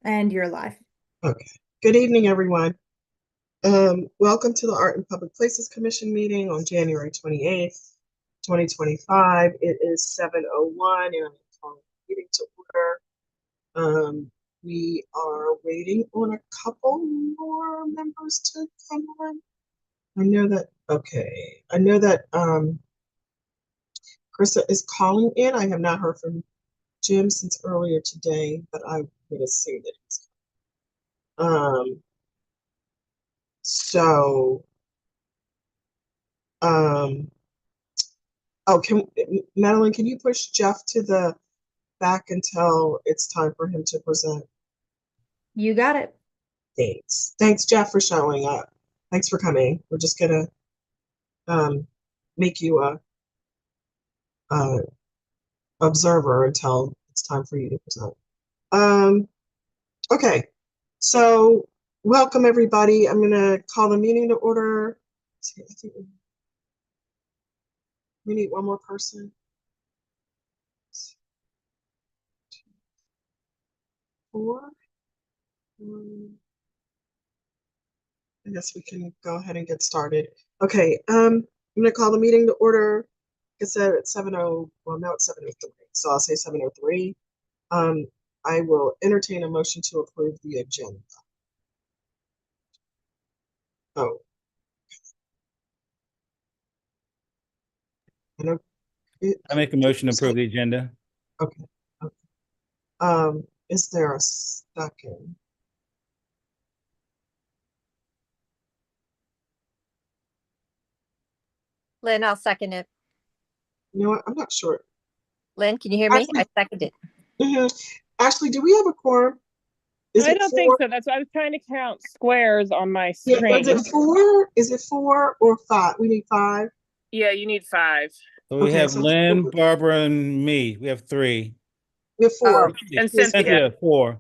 And you're live. Okay. Good evening, everyone. Welcome to the Art and Public Places Commission meeting on January 28th, 2025. It is 7:01 and I'm calling the meeting to order. We are waiting on a couple more members to come on. I know that Krista is calling in. I have not heard from Jim since earlier today, but I would assume that he's coming. So, um, oh, Madeline, can you push Jeff to the back until it's time for him to present? You got it. Thanks. Thanks, Jeff, for showing up. Thanks for coming. We're just gonna make you a observer until it's time for you to present. Okay, so welcome everybody. I'm gonna call the meeting to order. I think we need one more person. 4. I guess we can go ahead and get started. Okay, I'm gonna call the meeting to order. Like I said, it's 7:0, well, now it's 7:03, so I'll say 7:03. I will entertain a motion to approve the agenda. Oh. I make a motion to approve the agenda. Okay. Is there a second? Lynn, I'll second it. You know what? I'm not sure. Lynn, can you hear me? Actually, I second it. Ashley, do we have a quorum? I don't think so. That's why I was trying to count squares on my Yeah, screen. is it 4? Is it 4 or 5? We need 5. Yeah, you need 5. So we have Lynn, Barbara, and me. We have 3. We have 4. And Cynthia. 4.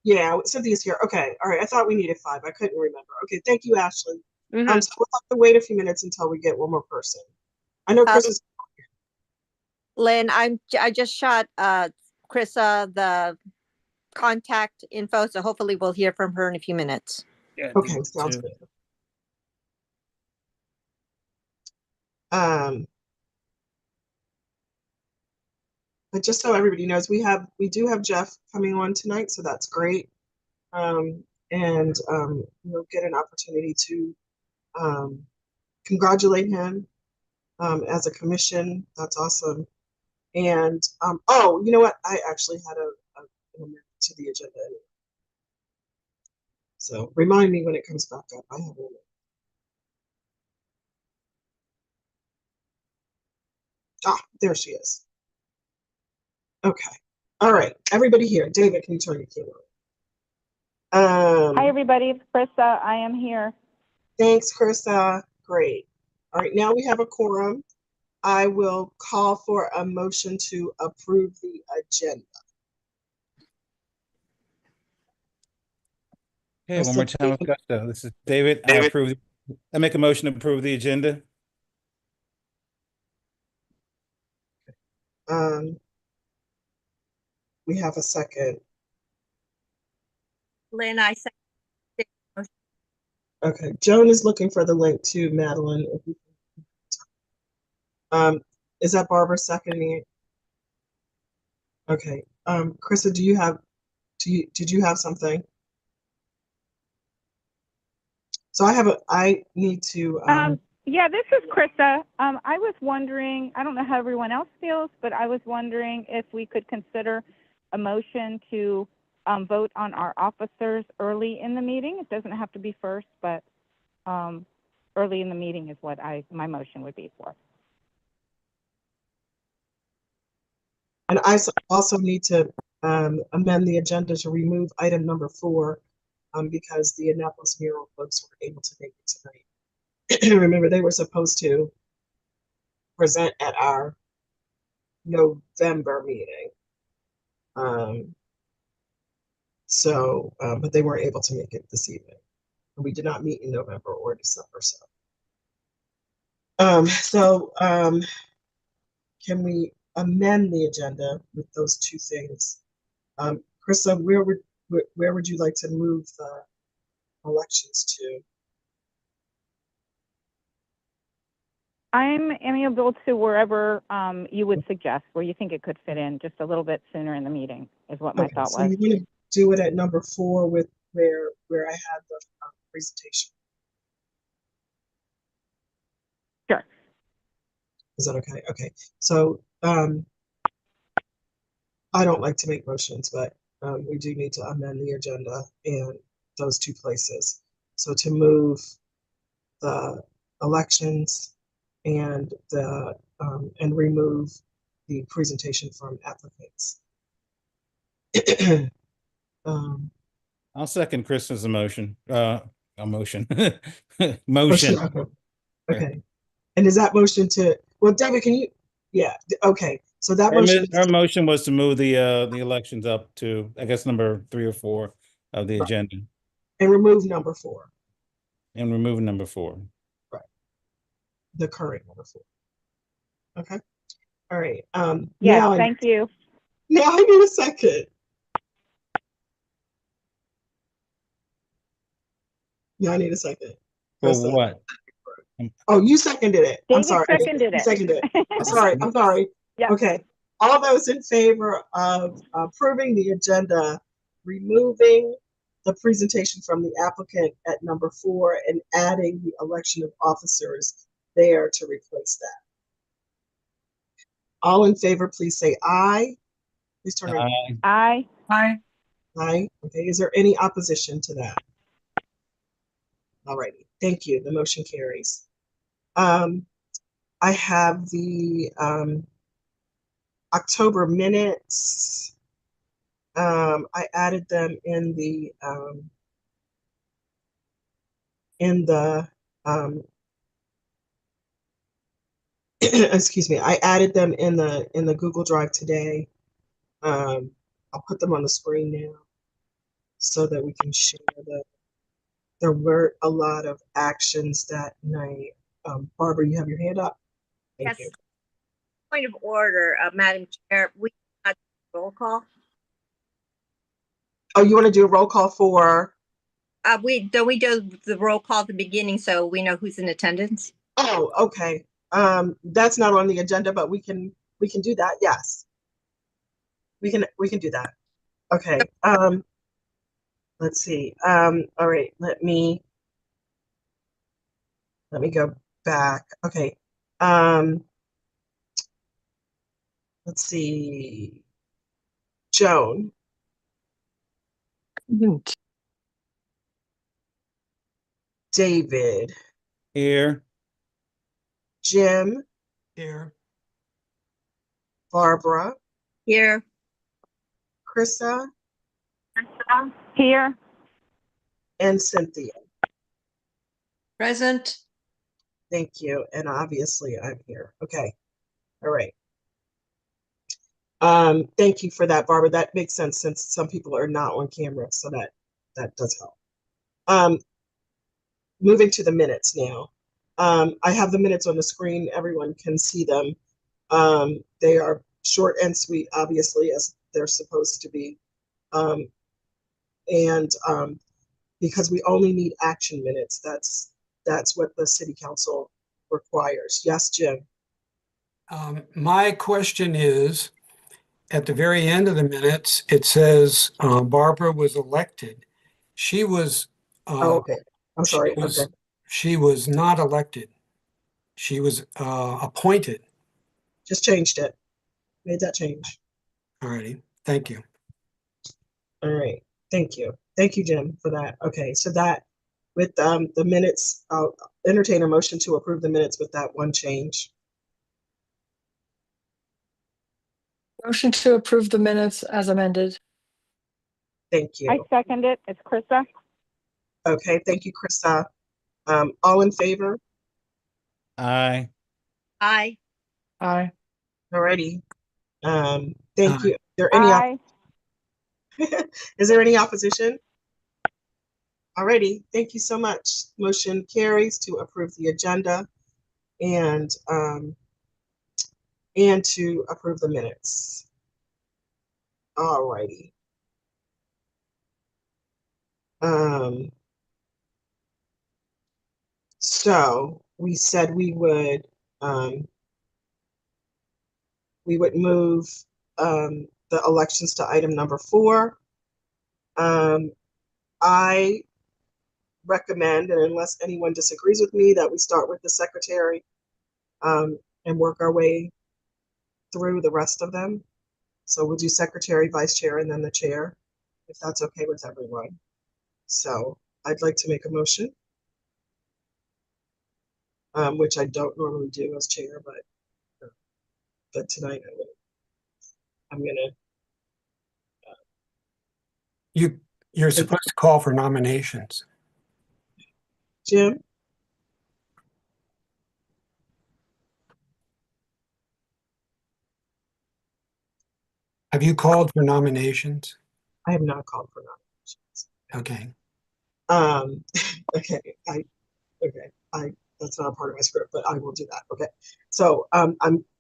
Yeah, Cynthia's here. Okay, all right. I thought we needed 5. I couldn't remember. Okay, thank you, Ashley. So we'll have to wait a few minutes until we get one more person. I know Chris is. Lynn, I just shot Krissa the contact info, so hopefully we'll hear from her in a few minutes. Yeah, Okay, sounds good. But just so everybody knows, we do have Jeff coming on tonight, so that's great. And we'll get an opportunity to congratulate him as a commission. That's awesome. And oh, you know what? I actually had an amendment to the agenda anyway. So remind me when it comes back up. I have it. Ah, there she is. Okay. All right. Everybody here. David, can you turn your camera on? Hi, everybody. It's Krista. I am here. Thanks, Krista. Great. All right. Now we have a quorum. I will call for a motion to approve the agenda. Okay, one more time with Gusto. This is David. I make a motion to approve the agenda. We have a second. Lynn, I second. Okay, Joan is looking for the link to Madeline. Is that Barbara seconding it? Okay. Krista, did you have something? So I need to. Yeah, this is Krista. I was wondering, I don't know how everyone else feels, but I was wondering if we could consider a motion to vote on our officers early in the meeting. It doesn't have to be first, but early in the meeting is what my motion would be for. And I also need to amend the agenda to remove item number 4 because the Annapolis Mural folks were able to make it tonight. Remember, they were supposed to present at our November meeting. But they weren't able to make it this evening. We did not meet in November or December. Can we amend the agenda with those 2 things? Krista, where would you like to move the elections to? I'm amiable to wherever you would suggest, where you think it could fit in, just a little bit sooner in the meeting is what my Okay, thought so was. you want to do it at number 4 with where I had the presentation. Sure. Is that okay? Okay. So I don't like to make motions, but we do need to amend the agenda in those 2 places. So to move the elections and and remove the presentation from applicants. um, I'll second Krista's motion, a motion, motion. Okay. Okay. And is that motion to, well, Debbie, can you, yeah, okay. So that motion, Our motion was to move the elections up to, I guess, number 3 or 4 of the agenda and remove number 4, and remove number 4. the current number 4. Okay. All right. Yes, Now thank you. now I need a second. Now I need a second. For Krista. what? Oh, you seconded it. I'm David sorry. seconded You it. seconded it. I'm sorry. I'm sorry. Yeah. Okay. All those in favor of approving the agenda, removing the presentation from the applicant at number 4 and adding the election of officers there to replace that. All in favor, please say aye. Please turn your Aye. Aye. aye. Okay. Is there any opposition to that? All righty. Thank you. The motion carries. I have the October minutes. I added them in the excuse me, I added them in the Google Drive today. I'll put them on the screen now so that we can share them. There were a lot of actions that night. Barbara, you have your hand up? Thank you. Point of order, Madam Chair, we had roll call. Oh, you want to do a roll call for? We do the roll call at the beginning so we know who's in attendance. Oh, okay. That's not on the agenda, but we can do that. Yes. We can do that. Okay. Let's see. All right, let me go back. Okay. Let's see. Joan. David. Here. Jim. Here. Barbara. Here. Krista. Here. And Cynthia. Present. Thank you. And obviously I'm here. Okay. All right. Thank you for that, Barbara. That makes sense since some people are not on camera, so that does help. Moving to the minutes now. I have the minutes on the screen. Everyone can see them. They are short and sweet, obviously, as they're supposed to be. Because we only need action minutes, that's what the city council requires. Yes, Jim. My question is, at the very end of the minutes, it says Barbara was elected. She was. Oh, okay. I'm sorry. Okay. She was not elected. She was appointed. Just changed it. Made that change. All righty. Thank you. All right. Thank you. Thank you, Jim, for that. Okay. So that with the minutes, I'll entertain a motion to approve the minutes with that one change. Motion to approve the minutes as amended. Thank you. I second it. It's Krista. Okay. Thank you, Krista. All in favor? Aye. Aye. Aye. Alrighty. Thank you. Aye. Is there any opposition? Alrighty. Thank you so much. Motion carries to approve the agenda and to approve the minutes. Alrighty. So we said we would move the elections to item number 4. I recommend, and unless anyone disagrees with me, that we start with the secretary and work our way through the rest of them. So we'll do secretary, vice chair, and then the chair, if that's okay with everyone. So I'd like to make a motion, which I don't normally do as chair, but tonight I will. I'm gonna. You're supposed to call for nominations. Jim? Have you called for nominations? I have not called for nominations. Okay. Okay, that's not a part of my script, but I will do that. Okay. So, I'm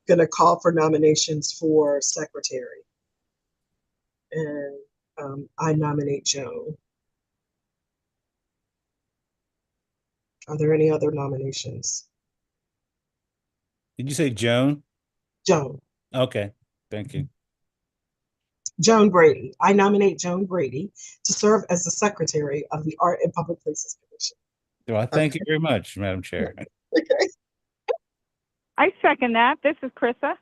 gonna call for nominations for secretary. And, I nominate Joan. Are there any other nominations? Did you say Joan? Joan. Okay, thank you. Joan Brady. I nominate Joan Brady to serve as the secretary of the Art and Public Places Commission. Well, thank you very much, Madam Chair. Okay. I second that. This is Krista.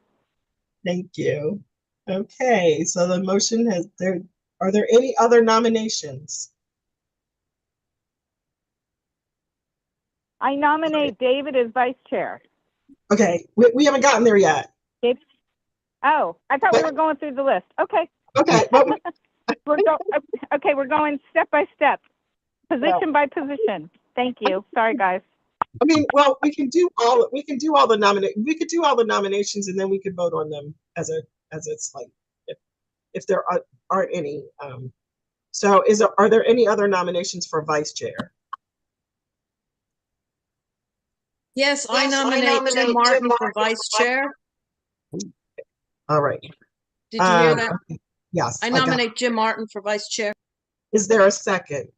Thank you. Okay, so the motion has there. Are there any other nominations? I nominate David as vice chair. Okay, we haven't gotten there yet. David? Oh, I thought we were going through the list. Okay. Okay, but Okay, we're going step by step, position by position. Thank you. Sorry, guys. I mean, well, we can do all the nominations and then we could vote on them as a slate if there aren't any. So are there any other nominations for vice chair? Yes, I nominate Jim Martin for vice chair. All right. Did you hear that? Okay. Yes. I got it. nominate Jim Martin for vice chair. Is there a second?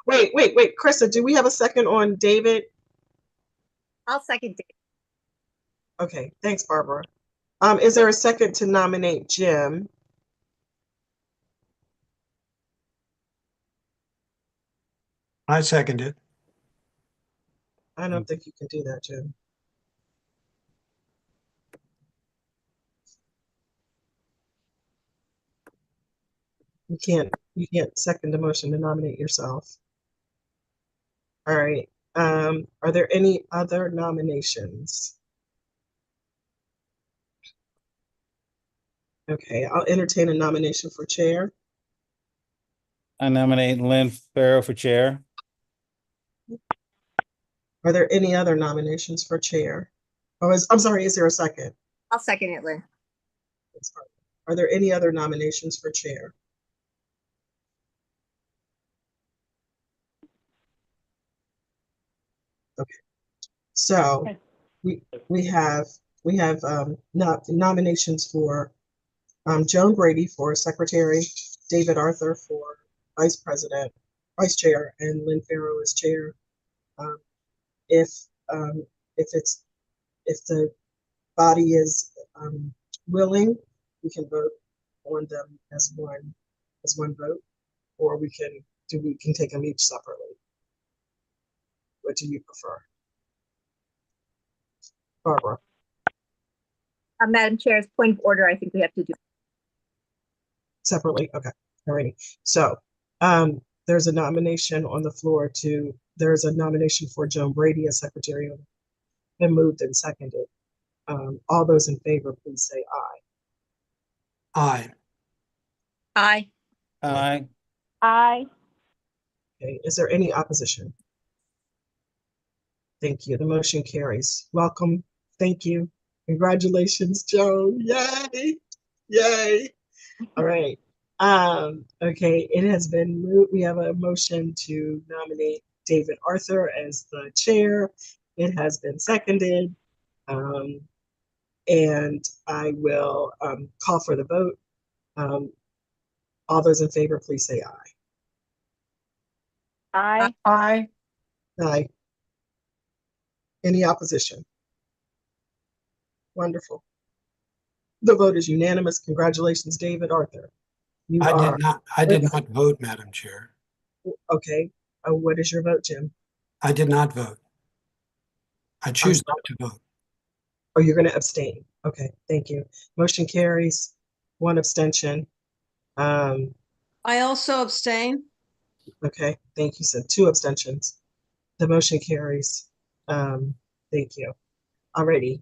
Wait, Krista, do we have a second on David? I'll second David. Okay, thanks, Barbara. Is there a second to nominate Jim? I second it. I don't think you can do that, Jim. You can't second the motion to nominate yourself. All right. Are there any other nominations? Okay, I'll entertain a nomination for chair. I nominate Lynn Farrow for chair. Are there any other nominations for chair? I'm sorry, is there a second? I'll second it, Lynn. Are there any other nominations for chair? Okay. So we have nominations for Joan Brady for secretary, David Arthur for vice chair, and Lynn Farrow as chair. If the body is willing, we can vote on them as one vote, or we can take them each separately. What do you prefer? Barbara? Madam Chair's point of order, I think we have to do. Separately? Okay, all righty. So there's a nomination on the floor there's a nomination for Joan Brady as secretary. Been moved and seconded. All those in favor, please say aye. Aye. Aye. Aye. Aye. Okay, is there any opposition? Thank you. The motion carries. Welcome. Thank you. Congratulations, Joan. Yay. Yay. All right. Okay, it has been moved. We have a motion to nominate David Arthur as the chair. It has been seconded. And I will call for the vote. All those in favor, please say aye. Aye. Aye. Aye. Any opposition? Wonderful. The vote is unanimous. Congratulations, David Arthur. You are, I did not vote, Madam Chair. okay. What is your vote, Jim? I did not vote. I choose not to vote. Oh, you're going to abstain. Okay, thank you. Motion carries. One abstention. I also abstain. Okay, thank you. So 2 abstentions. The motion carries. Thank you. Alrighty.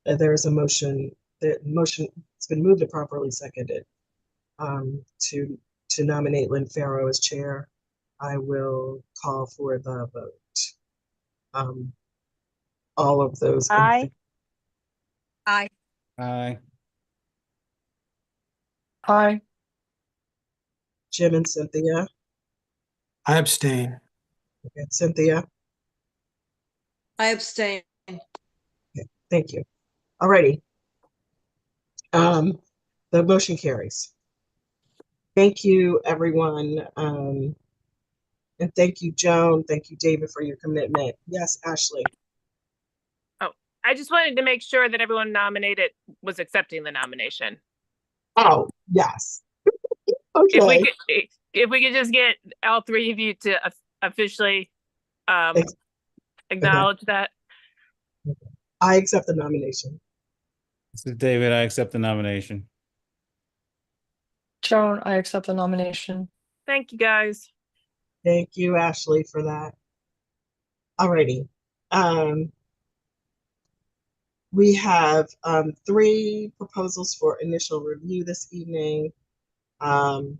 There is a motion. The motion has been moved and properly seconded to nominate Lynn Farrow as chair. I will call for the vote. All of those. in Aye. favor- Aye. Aye. Aye. Jim and Cynthia. I abstain. Okay, Cynthia. I abstain. Thank you. Alrighty. The motion carries. Thank you, everyone. And thank you, Joan. Thank you, David, for your commitment. Yes, Ashley. I just wanted to make sure that everyone nominated was accepting the nomination. Oh, yes. If we Okay. could, if we could just get all 3 of you to officially Ex- acknowledge that. I accept the nomination. This is David. I accept the nomination. Joan, I accept the nomination. Thank you, guys. Thank you, Ashley, for that. Alrighty. We have 3 proposals for initial review this evening. The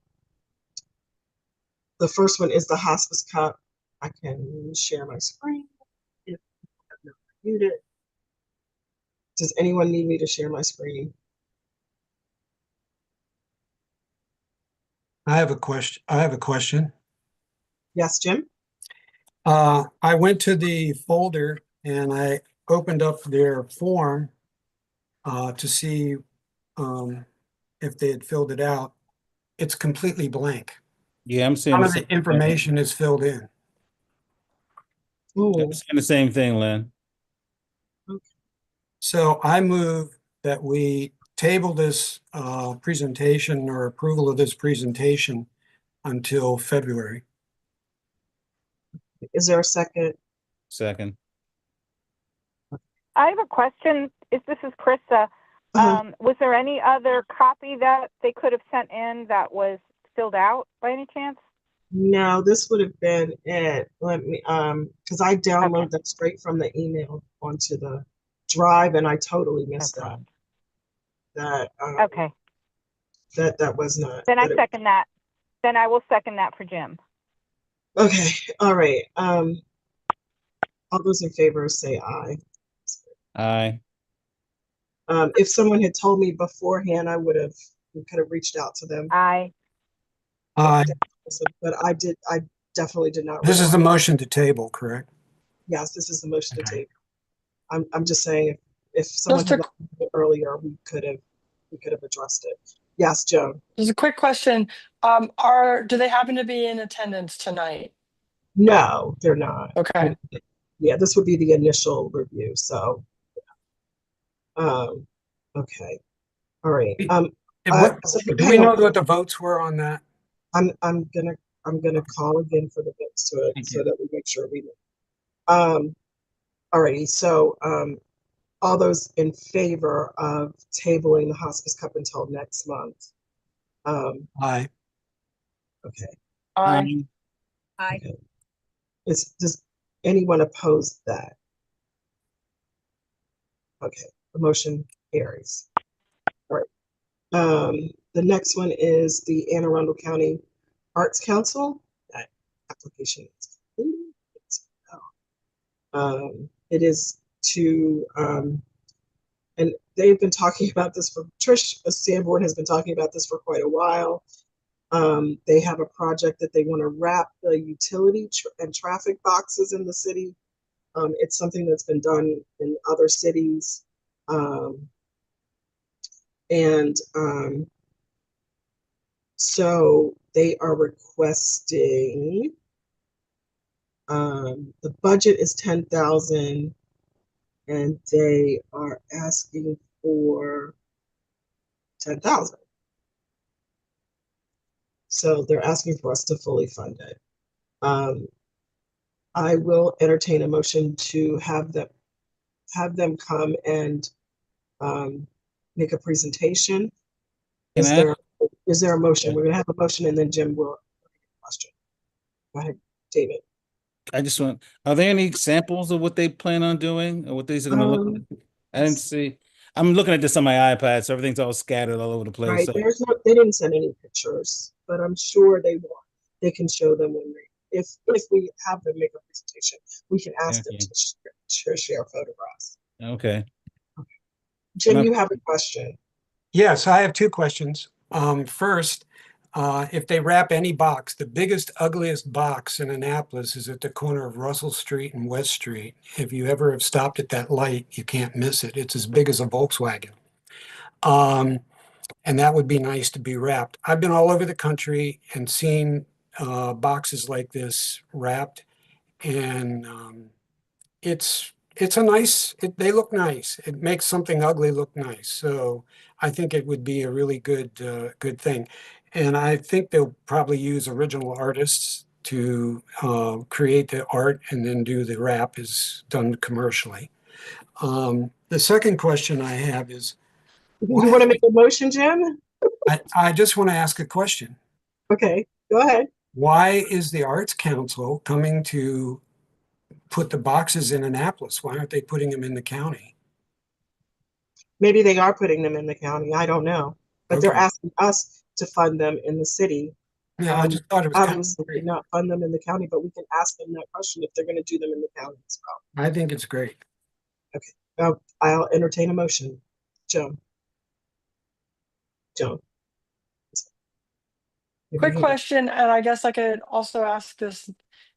first one is the Hospice Cup. I can share my screen if I have not reviewed it. Does anyone need me to share my screen? I have a question. Yes, Jim? I went to the folder and I opened up their form to see if they had filled it out. It's completely blank. Yeah, I'm seeing None the of the same information is filled in. Ooh, I'm seeing the same thing, Lynn. So I move that we table this presentation or approval of this presentation until February. is there a second? Second. I have a question. This is Krista. Was there any other copy that they could have sent in that was filled out by any chance? No, this would have been it. Let me, because I download that straight from the email onto the drive, and I totally missed that. Okay. That was not. Then I that it- second that. Then I will second that for Jim. Okay, all right. All those in favor say aye. Aye. If someone had told me beforehand, we could have reached out to them. Aye. Aye. But I definitely did not. This is the realize- motion to table, correct? Yes, this is the motion to Okay. take. I'm just saying, if someone had to- let me know earlier, we could have addressed it. Yes, Joan. There's a quick question. Do they happen to be in attendance tonight? No, they're not. Okay. Yeah, this would be the initial review, so. Okay, all right. Do we know what the votes were on that? I'm gonna call again for the votes to it Thank so you. that we make sure we know. Alrighty, so all those in favor of tabling the Hospice Cup until next month? Aye. Okay. Aye. Aye. Okay. Does anyone oppose that? Okay, the motion carries. All right. The next one is the Anne Arundel County Arts Council. That application is completed. It is to, and they've been talking about this Trish Sanborn has been talking about this for quite a while. They have a project that they want to wrap the utility and traffic boxes in the city. It's something that's been done in other cities. So they are requesting The budget is 10,000 and they are asking for 10,000. So they're asking for us to fully fund it. I will entertain a motion to have them come and make a presentation. Can I ask- Is there a motion? Yeah. We're gonna have a motion and then Jim will question. Go ahead, David. I just want, are there any examples of what they plan on doing or what these are gonna look like? I didn't see, I'm looking at this on my iPad, so everything's all scattered all over the place. Right, So they didn't send any pictures, but I'm sure they can show them when if we have them make a presentation, we can ask them Okay. to share photographs. Okay. Jim, Enough. you have a question. Yes, I have two questions. First, if they wrap any box, the biggest, ugliest box in Annapolis is at the corner of Russell Street and West Street. If you ever have stopped at that light, you can't miss it. It's as big as a Volkswagen. And that would be nice to be wrapped. I've been all over the country and seen boxes like this wrapped, and it's a nice. They look nice. It makes something ugly look nice. So I think it would be a really good good thing, and I think they'll probably use original artists to create the art and then do the wrap is done commercially. The second question I have is, You want to make a motion, Jim? I just want to ask a question. Okay, go ahead. Why is the Arts Council coming to put the boxes in Annapolis? Why aren't they putting them in the county? Maybe they are putting them in the county. I don't know, but they're Okay. asking us to fund them in the city. Yeah, I just thought it was kind of Obviously, great. not fund them in the county, but we can ask them that question if they're going to do them in the county as well. I think it's great. I'll entertain a motion. Joan. Quick question, and I guess I could also ask this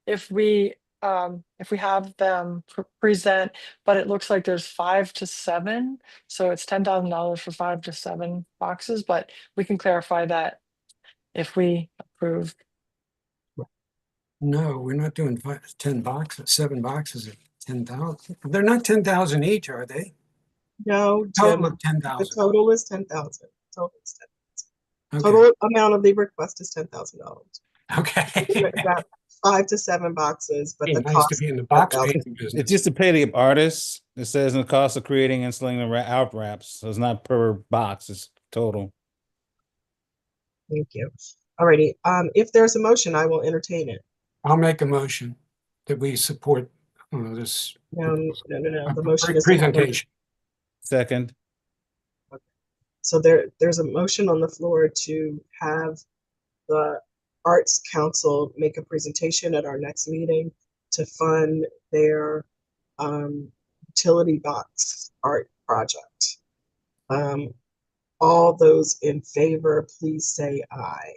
if we have them present, but it looks like there's 5 to 7, so it's $10,000 for 5 to 7 boxes, but we can clarify that if we approve. No, we're not doing 10 boxes, 7 boxes at 10,000. They're not 10,000 each, are they? No, Total Jim, of the 10,000. total is 10,000. Total is 10,000. Okay. Total amount of the request is $10,000. Okay. We've got 5 to 7 boxes, but Be the nice cost to be in the is box 10,000. painting business. It's just to pay the artists. It says in the cost of creating and installing the out wraps. So it's not per box, it's total. Thank you. Alrighty, if there's a motion, I will entertain it. I'll make a motion that we support this No, the motion is. presentation. Second. So there's a motion on the floor to have the Arts Council make a presentation at our next meeting to fund their utility box art project. All those in favor, please say aye.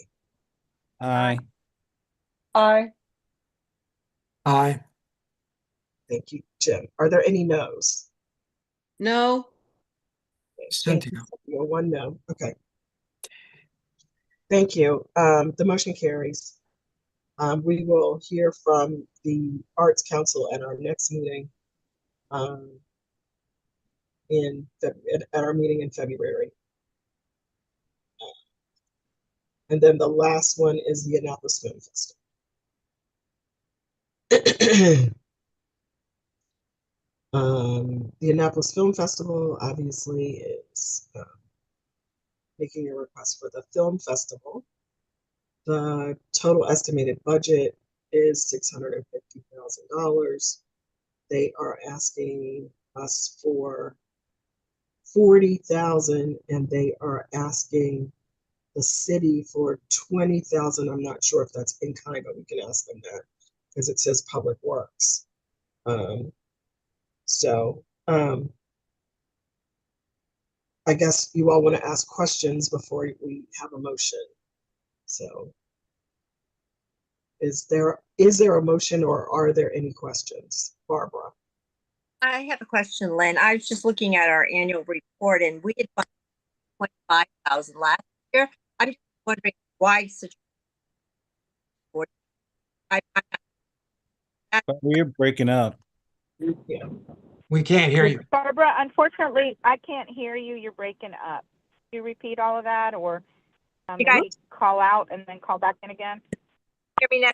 Aye. Aye. Aye. Thank you, Jim. Are there any no's? No, Thank you, Cynthia. Cynthia. One no. Okay. Thank you. The motion carries. We will hear from the Arts Council at our next meeting. At our meeting in February. And then the last one is the Annapolis Film Festival. The Annapolis Film Festival obviously is making a request for the film festival. The total estimated budget is $650,000. They are asking us for 40,000, and they are asking the city for 20,000. I'm not sure if that's in kind, but we can ask them that because it says Public Works. I guess you all want to ask questions before we have a motion. So is there a motion or are there any questions? Barbara. I have a question, Lynn. I was just looking at our annual report and we had 25,000 last year. I'm just wondering why such. We're breaking up. Yeah. We can't hear you. Barbara, unfortunately, I can't hear you. You're breaking up. Can you repeat all of that, or You guys- maybe call out and then call back in again? Hear me now?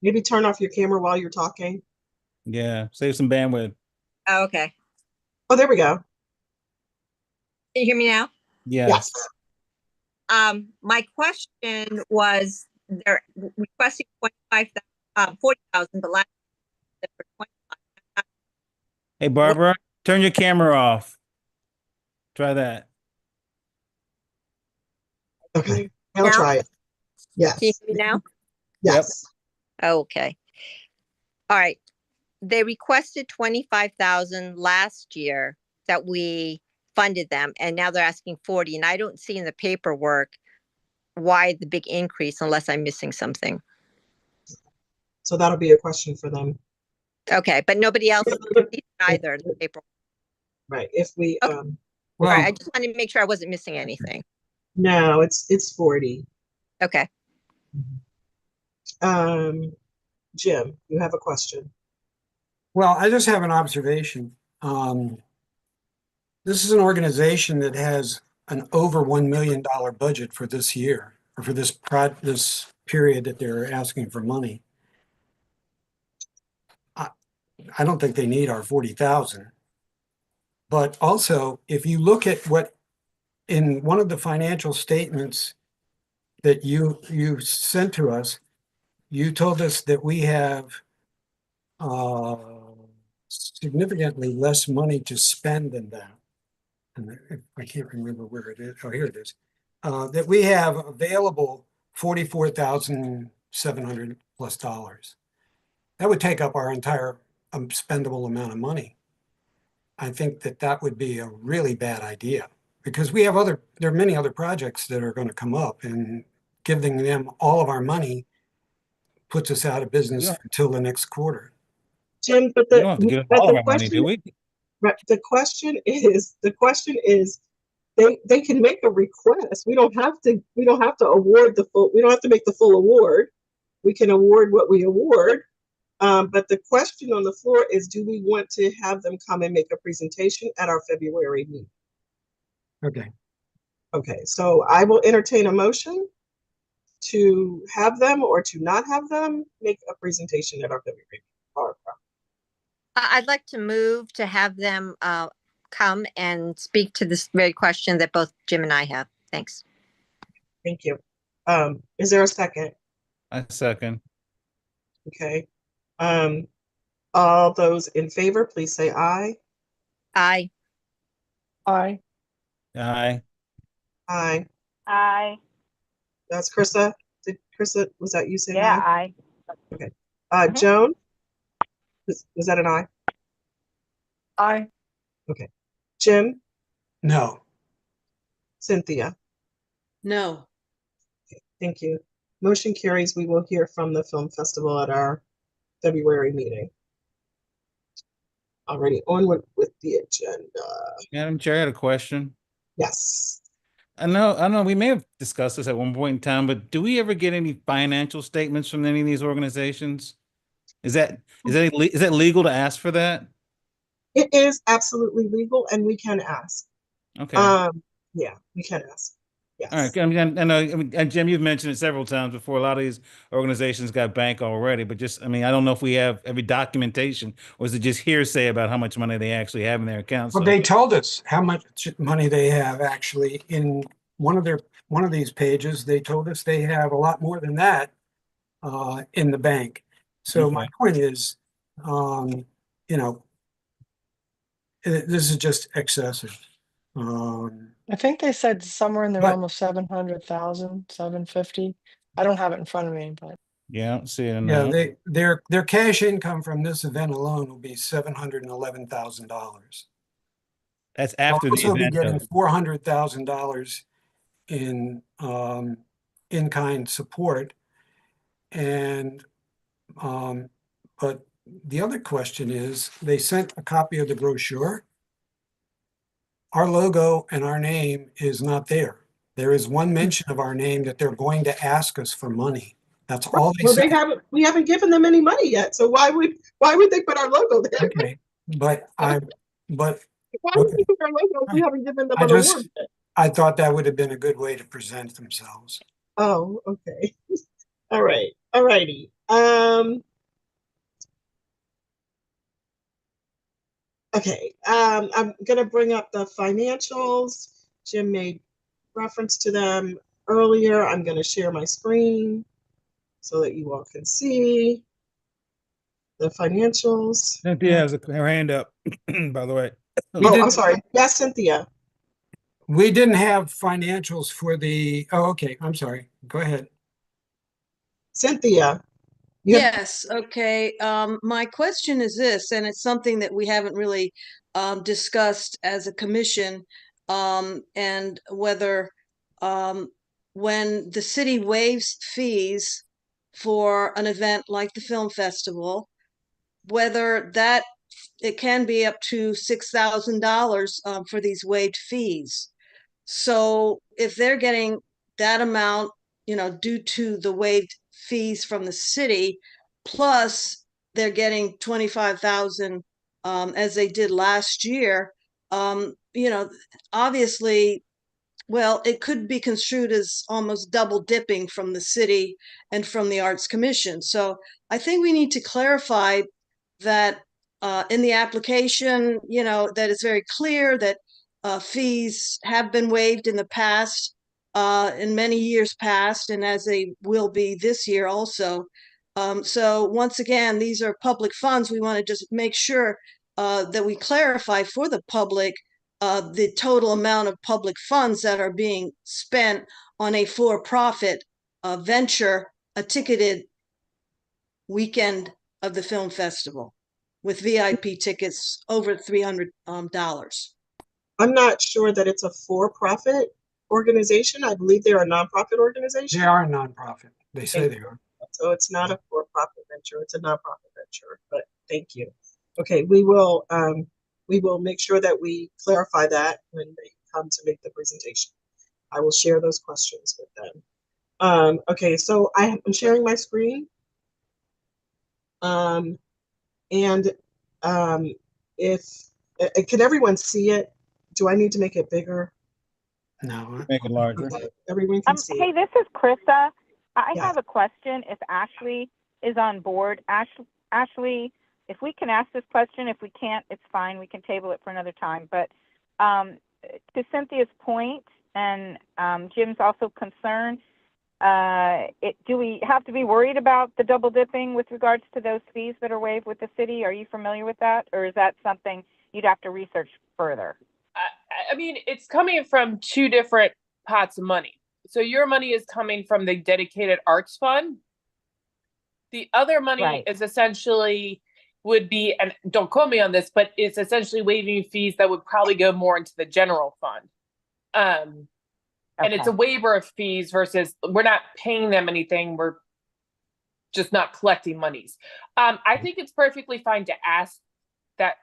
Maybe turn off your camera while you're talking. Yeah, save some bandwidth. Oh, okay. Oh, there we go. Can you hear me now? Yes. My question was, they're requesting 40,000, but last year for 25. Hey, Barbara, turn your camera off. Try that. Okay, I'll Now? try it. Yes, Can you hear me now? yes. Okay. All right. They requested 25,000 last year that we funded them, and now they're asking 40, and I don't see in the paperwork why the big increase unless I'm missing something. So that'll be a question for them. Okay, but nobody else either in the paperwork. Right, if we, Okay. um, All right, Well, I just wanted to make sure I wasn't missing anything. no, it's 40. Okay. Jim, you have a question? well, I just have an observation. This is an organization that has an over $1 million budget for this year, or for this this period that they're asking for money. I don't think they need our 40,000. But also, if you look at what in one of the financial statements that you sent to us, you told us that we have significantly less money to spend than that. And I can't remember where it is. Oh, here it is. That we have available $44,700 plus dollars. That would take up our entire spendable amount of money. I think that that would be a really bad idea because we have there are many other projects that are going to come up, and giving them all of our money puts us out of business Yeah. until the next quarter. Jim, but We don't have to give them all of our money, do we? right, the question is, they can make a request. We don't have to award we don't have to make the full award. We can award what we award. But the question on the floor is, do we want to have them come and make a presentation at our February meeting? Okay. Okay, so I will entertain a motion to have them or to not have them make a presentation at our February meeting. Barbara. I'd like to move to have them come and speak to this very question that both Jim and I have. Thanks. Thank you. Is there a second? I second. Okay. All those in favor, please say aye. Aye. Aye. Aye. Aye. Aye. That's Krista. Was that you saying Yeah, aye? aye. Joan? Was that an aye? Aye. Jim? No. Cynthia? No. Thank you. Motion carries. We will hear from the film festival at our February meeting. Already onward with the agenda. Madam Chair, I had a question. Yes. I know we may have discussed this at one point in time, but do we ever get any financial statements from any of these organizations? Is that legal to ask for that? It is absolutely legal and we can ask. Okay. Yeah, we can ask. Yes. All right. I mean, I know, and Jim, you've mentioned it several times before. A lot of these organizations got bank already, but I don't know if we have every documentation, or is it just hearsay about how much money they actually have in their accounts? Well, they told us how much money they have actually in one of these pages. They told us they have a lot more than that in the bank. So my point is, this is just excessive. I think they said somewhere in the But- realm of 700,000, 750. I don't have it in front of me, but Yeah, I don't see it in Yeah, there. their cash income from this event alone will be $711,000. That's They'll after the also be event. getting though. $400,000 in in-kind support. And but the other question is, they sent a copy of the brochure. Our logo and our name is not there. There is one mention of our name that they're going to ask us for money. That's all they Well, said. we haven't given them any money yet, so why would they put our logo there? Okay, but Why would okay. they put our logo if we haven't given them I an just- award yet? I thought that would have been a good way to present themselves. Oh, okay. All right. All righty. Okay. I'm gonna bring up the financials. Jim made reference to them earlier. I'm gonna share my screen so that you all can see the financials. Cynthia has her hand up, by the way. Oh, I'm sorry. Yes, Cynthia. We didn't have financials for okay, I'm sorry. Go ahead. Cynthia. you have- Yes, okay. My question is this, and it's something that we haven't really discussed as a commission, and whether when the city waives fees for an event like the film festival, whether that it can be up to $6,000 for these waived fees. So if they're getting that amount, due to the waived fees from the city, plus they're getting 25,000 as they did last year, obviously, well, it could be construed as almost double dipping from the city and from the Arts Commission. So I think we need to clarify that in the application, that it's very clear that fees have been waived in the past, in many years past, and as they will be this year also. So once again, these are public funds. We want to just make sure that we clarify for the public the total amount of public funds that are being spent on a for-profit venture, a ticketed weekend of the film festival with VIP tickets over $300. I'm not sure that it's a for-profit organization. I believe they're a nonprofit organization. They are a nonprofit. They say they are. So it's not a for-profit venture, it's a nonprofit venture, but thank you. Okay, we will make sure that we clarify that when they come to make the presentation. I will share those questions with them. Okay, so I'm sharing my screen. If can everyone see it? Do I need to make it bigger? No. Make it larger. Okay, everyone can see Hey, it. this is Krista. I Yeah. have a question if Ashley is on board. Ashley, if we can ask this question, if we can't, it's fine. We can table it for another time. But to Cynthia's point, and Jim's also concerned, do we have to be worried about the double dipping with regards to those fees that are waived with the city? Are you familiar with that? Or is that something you'd have to research further? I mean, it's coming from two different pots of money. So your money is coming from the dedicated arts fund. The other money Right. is essentially would be, and don't quote me on this, but it's essentially waiving fees that would probably go more into the general fund. And it's a waiver of fees versus we're not paying them anything. We're just not collecting monies. I think it's perfectly fine to ask that,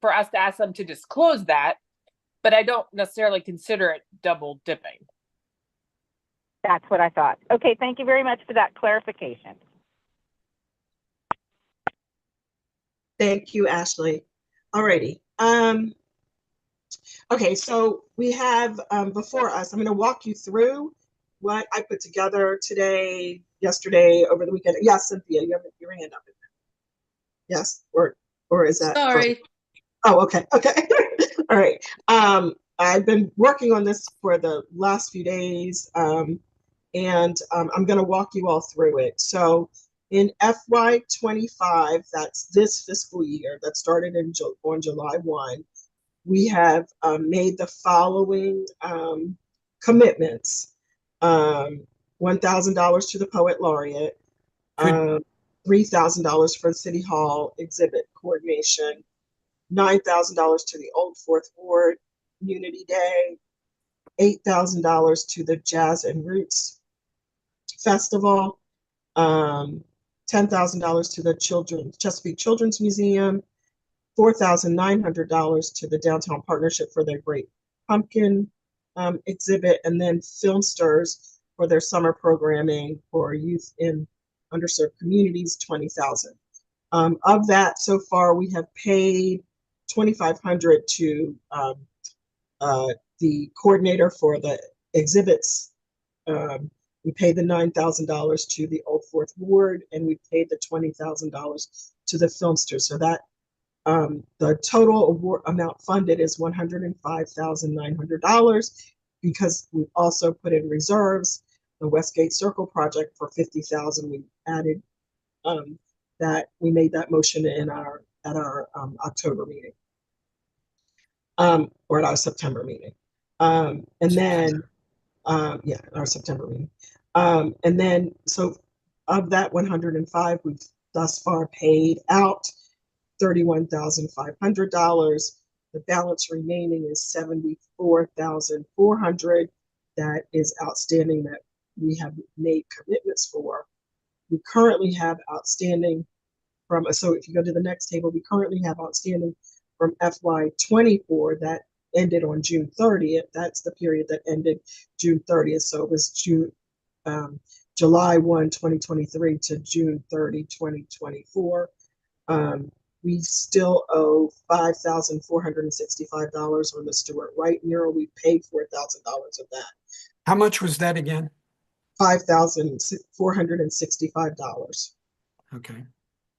for us to ask them to disclose that, but I don't necessarily consider it double dipping. That's what I thought. Okay, thank you very much for that clarification. Thank you, Ashley. Alrighty. Okay, so we have before us, I'm going to walk you through what I put together today, yesterday, over the weekend. Yes, Cynthia, you have your hand up. Yes, or is that? Sorry. Oh, okay, okay. All right. I've been working on this for the last few days, and I'm going to walk you all through it. So in FY25, that's this fiscal year that started on July 1, we have made the following commitments. $1,000 to the Poet Laureate, $3,000 for the City Hall exhibit coordination, $9,000 to the Old Fourth Ward Unity Day, $8,000 to the Jazz and Roots Festival, $10,000 to the Chesapeake Children's Museum, $4,900 to the Downtown Partnership for their Great Pumpkin exhibit, and then Filmsters for their summer programming for youth in underserved communities, 20,000. Of that, so far, we have paid 2,500 to the coordinator for the exhibits. We paid the $9,000 to the Old Fourth Ward, and we paid the $20,000 to the filmster. So that the total award amount funded is $105,900, because we also put in reserves the Westgate Circle project for 50,000. We added that. We made that motion in our October meeting, or at our September meeting, and then yeah, our September meeting, and then so of that 105, we've thus far paid out $31,500. The balance remaining is $74,400 that is outstanding that we have made commitments for. We currently have outstanding from, so if you go to the next table, we currently have outstanding from FY24 that ended on June 30th. That's the period that ended June 30th. So it was July 1, 2023 to June 30, 2024. We still owe $5,465 on the Stewart Wright mural. We paid $4,000 of that. How much was that again? $5,465. Okay.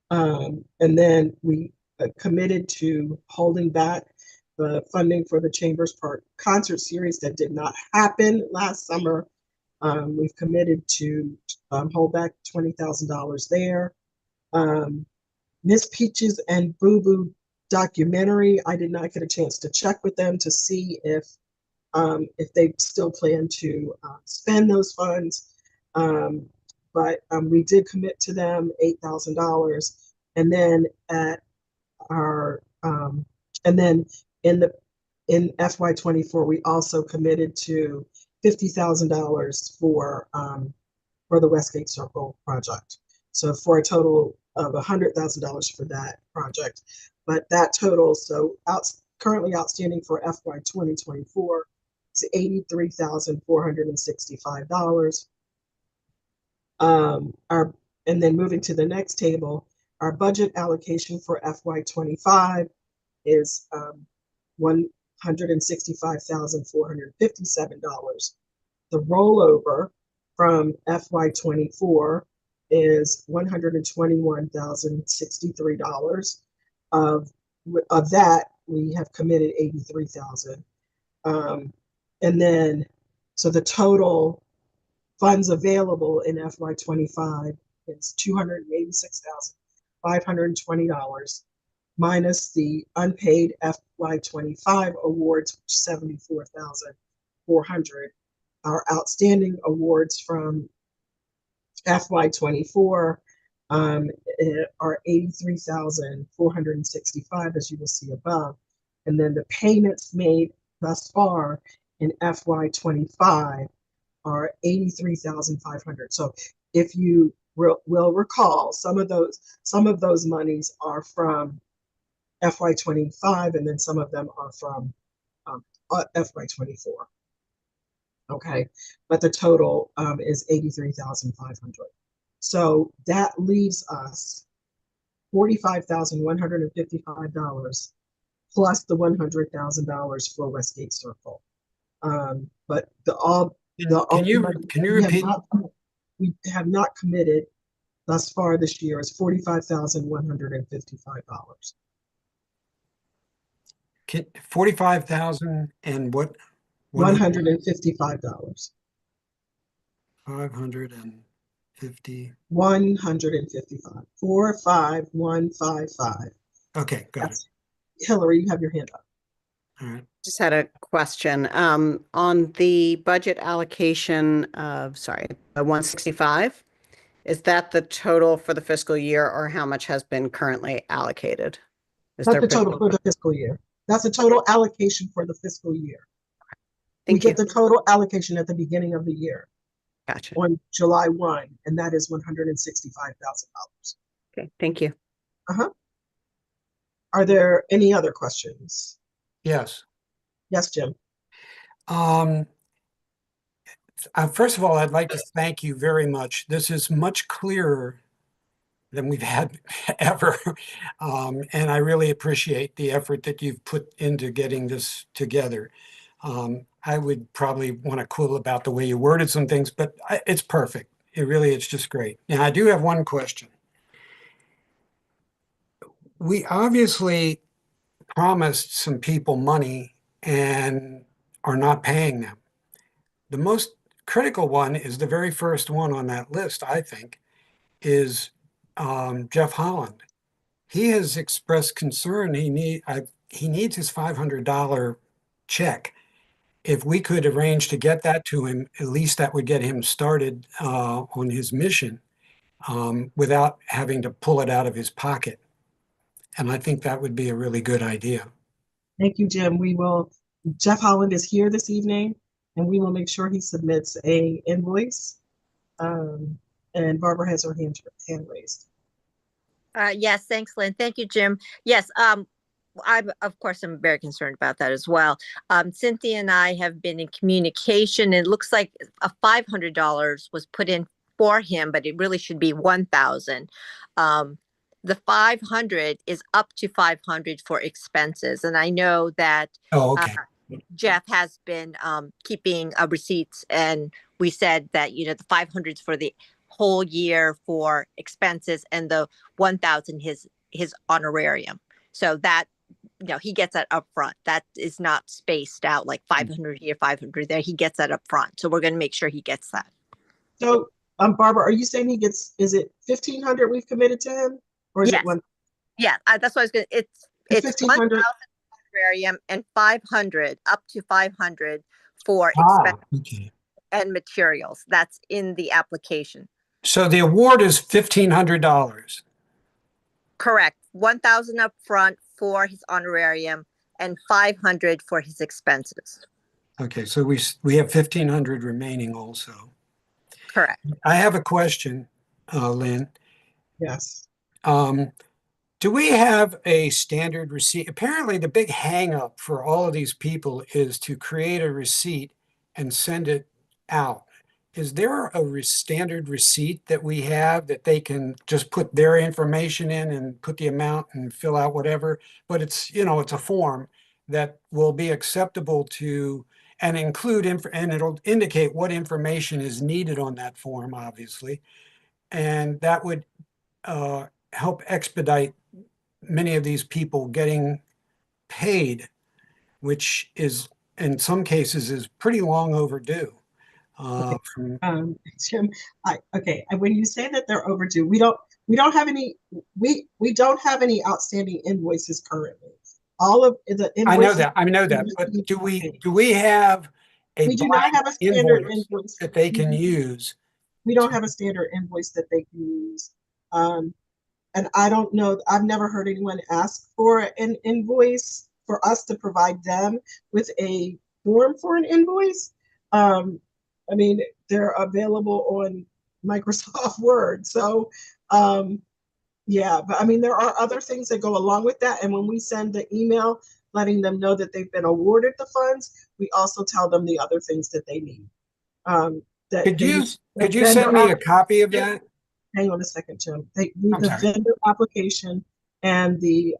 And then we committed to holding back the funding for the Chambers Park concert series that did not happen last summer. We've committed to hold back $20,000 there. Miss Peaches and Boo Boo documentary, I did not get a chance to check with them to see if they still plan to spend those funds. But we did commit to them $8,000. And then at our and then in FY24, we also committed to $50,000 for the Westgate Circle project. So for a total of $100,000 for that project. But that total, so currently outstanding for FY 2024 is $83,465. And then moving to the next table, our budget allocation for FY25 is $165,457. The rollover from FY24 is $121,063. Of that, we have committed $83,000. And then, so the total funds available in FY25 is $286,520, minus the unpaid FY25 awards, which is $74,400. Our outstanding awards from FY24 are $83,465, as you will see above. And then the payments made thus far in FY25 are $83,500. So if you will recall, some of those monies are from FY25, and then some of them are from FY24. Okay, but the total is $83,500. So that leaves us $45,155 plus the $100,000 for Westgate Circle. But Can you repeat? We have not committed thus far this year is $45,155. 45,000 and what? $155. 550. 155. 45155. Okay, got it. Hillary, you have your hand up. All right. Just had a question. On the budget allocation of, 165, is that the total for the fiscal year, or how much has been currently allocated? That's the total for the fiscal year. That's the total allocation for the fiscal year. We get the total allocation at the beginning of the year. Gotcha. On July 1, and that is $165,000. Okay, thank you. Are there any other questions? Yes. Yes, Jim. First of all, I'd like to thank you very much. This is much clearer than we've had ever. And I really appreciate the effort that you've put into getting this together. I would probably want to quibble about the way you worded some things, but it's perfect. It's just great. Now, I do have one question. We obviously promised some people money and are not paying them. The most critical one is the very first one on that list, I think, is Jeff Holland. He has expressed concern. He needs his $500 check. If we could arrange to get that to him, at least that would get him started on his mission without having to pull it out of his pocket. And I think that would be a really good idea. Thank you, Jim. Jeff Holland is here this evening, and we will make sure he submits a invoice. And Barbara has her hand raised. Yes, thanks, Lynn. Thank you, Jim. Yes, of course, I'm very concerned about that as well. Cynthia and I have been in communication. It looks like a $500 was put in for him, but it really should be 1,000. The 500 is up to 500 for expenses. And I know that Jeff has been keeping receipts, and we said that, the 500 is for the whole year for expenses and the 1,000 his honorarium. So that, he gets that up front. That is not spaced out like 500 here, 500 there. He gets that up front. So we're going to make sure he gets that. So, Barbara, are you saying is it 1,500 we've committed to him? Or is it one? Yeah, that's what I was going to, it's 1,000 honorarium and 500, up to 500 for expenses and materials. That's in the application. So the award is $1,500. Correct. 1,000 up front for his honorarium and 500 for his expenses. Okay, so we have 1,500 remaining also. Correct. I have a question, Lynn. Yes. Do we have a standard receipt? Apparently, the big hang up for all of these people is to create a receipt and send it out. Is there a standard receipt that we have that they can just put their information in and put the amount and fill out whatever? But it's a form that will be acceptable to and include and it'll indicate what information is needed on that form, obviously, and that would help expedite many of these people getting paid, which is in some cases is pretty long overdue. Jim, when you say that they're overdue, we don't have any outstanding invoices currently. All of the invoices. I know that, but do we have a we do not have a standard invoice that they can use? We don't have a standard invoice that they can use. And I don't know, I've never heard anyone ask for an invoice for us to provide them with a form for an invoice. I mean, they're available on Microsoft Word. So, yeah, but I mean, there are other things that go along with that. And when we send the email letting them know that they've been awarded the funds, we also tell them the other things that they need. Could you send me a copy of that? Hang on a second, Jim. They need the vendor application and their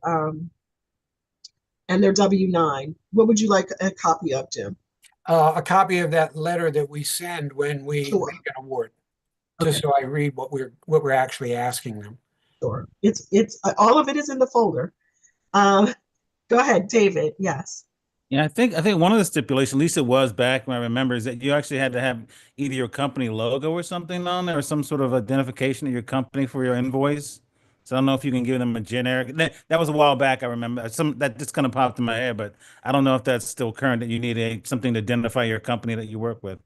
W-9. What would you like a copy of, Jim? A copy of that letter that we send when we make an award, just so I read what we're actually asking them. Sure. It's all of it is in the folder. Go ahead, David. Yes. Yeah, I think one of the stipulations, at least it was back when I remember, is that you actually had to have either your company logo or something on there, or some sort of identification of your company for your invoice. So I don't know if you can give them a generic. That was a while back. I remember that just kind of popped in my head, but I don't know if that's still current. That you need something to identify your company that you work with.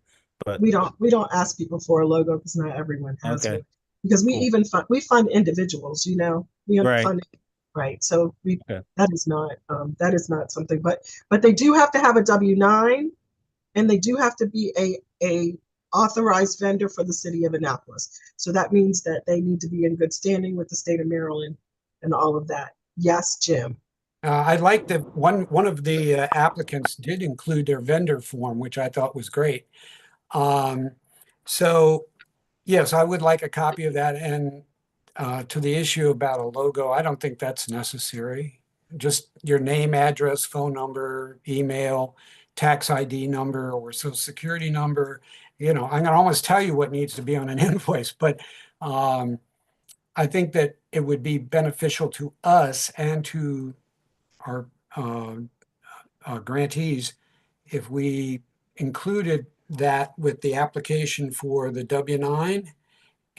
But we don't ask people for a logo because not everyone has it. Because we even fund individuals. We fund. Right. So that is not something, but they do have to have a W-9 and they do have to be a authorized vendor for the city of Annapolis. So that means that they need to be in good standing with the state of Maryland and all of that. Yes, Jim. I like that one of the applicants did include their vendor form, which I thought was great. So yes, I would like a copy of that. And to the issue about a logo, I don't think that's necessary. Just your name, address, phone number, email, tax ID number, or social security number. You know, I'm gonna almost tell you what needs to be on an invoice, but I think that it would be beneficial to us and to our grantees if we included that with the application for the W-9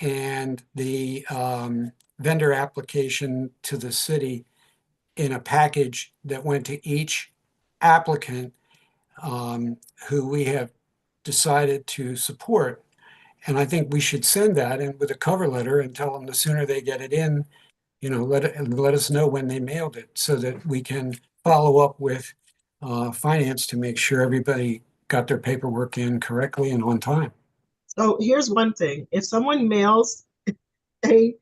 and the vendor application to the city in a package that went to each applicant who we have decided to support. And I think we should send that in with a cover letter and tell them the sooner they get it in, you know, let us know when they mailed it so that we can follow up with finance to make sure everybody got their paperwork in correctly and on time. So here's one thing. If someone mails an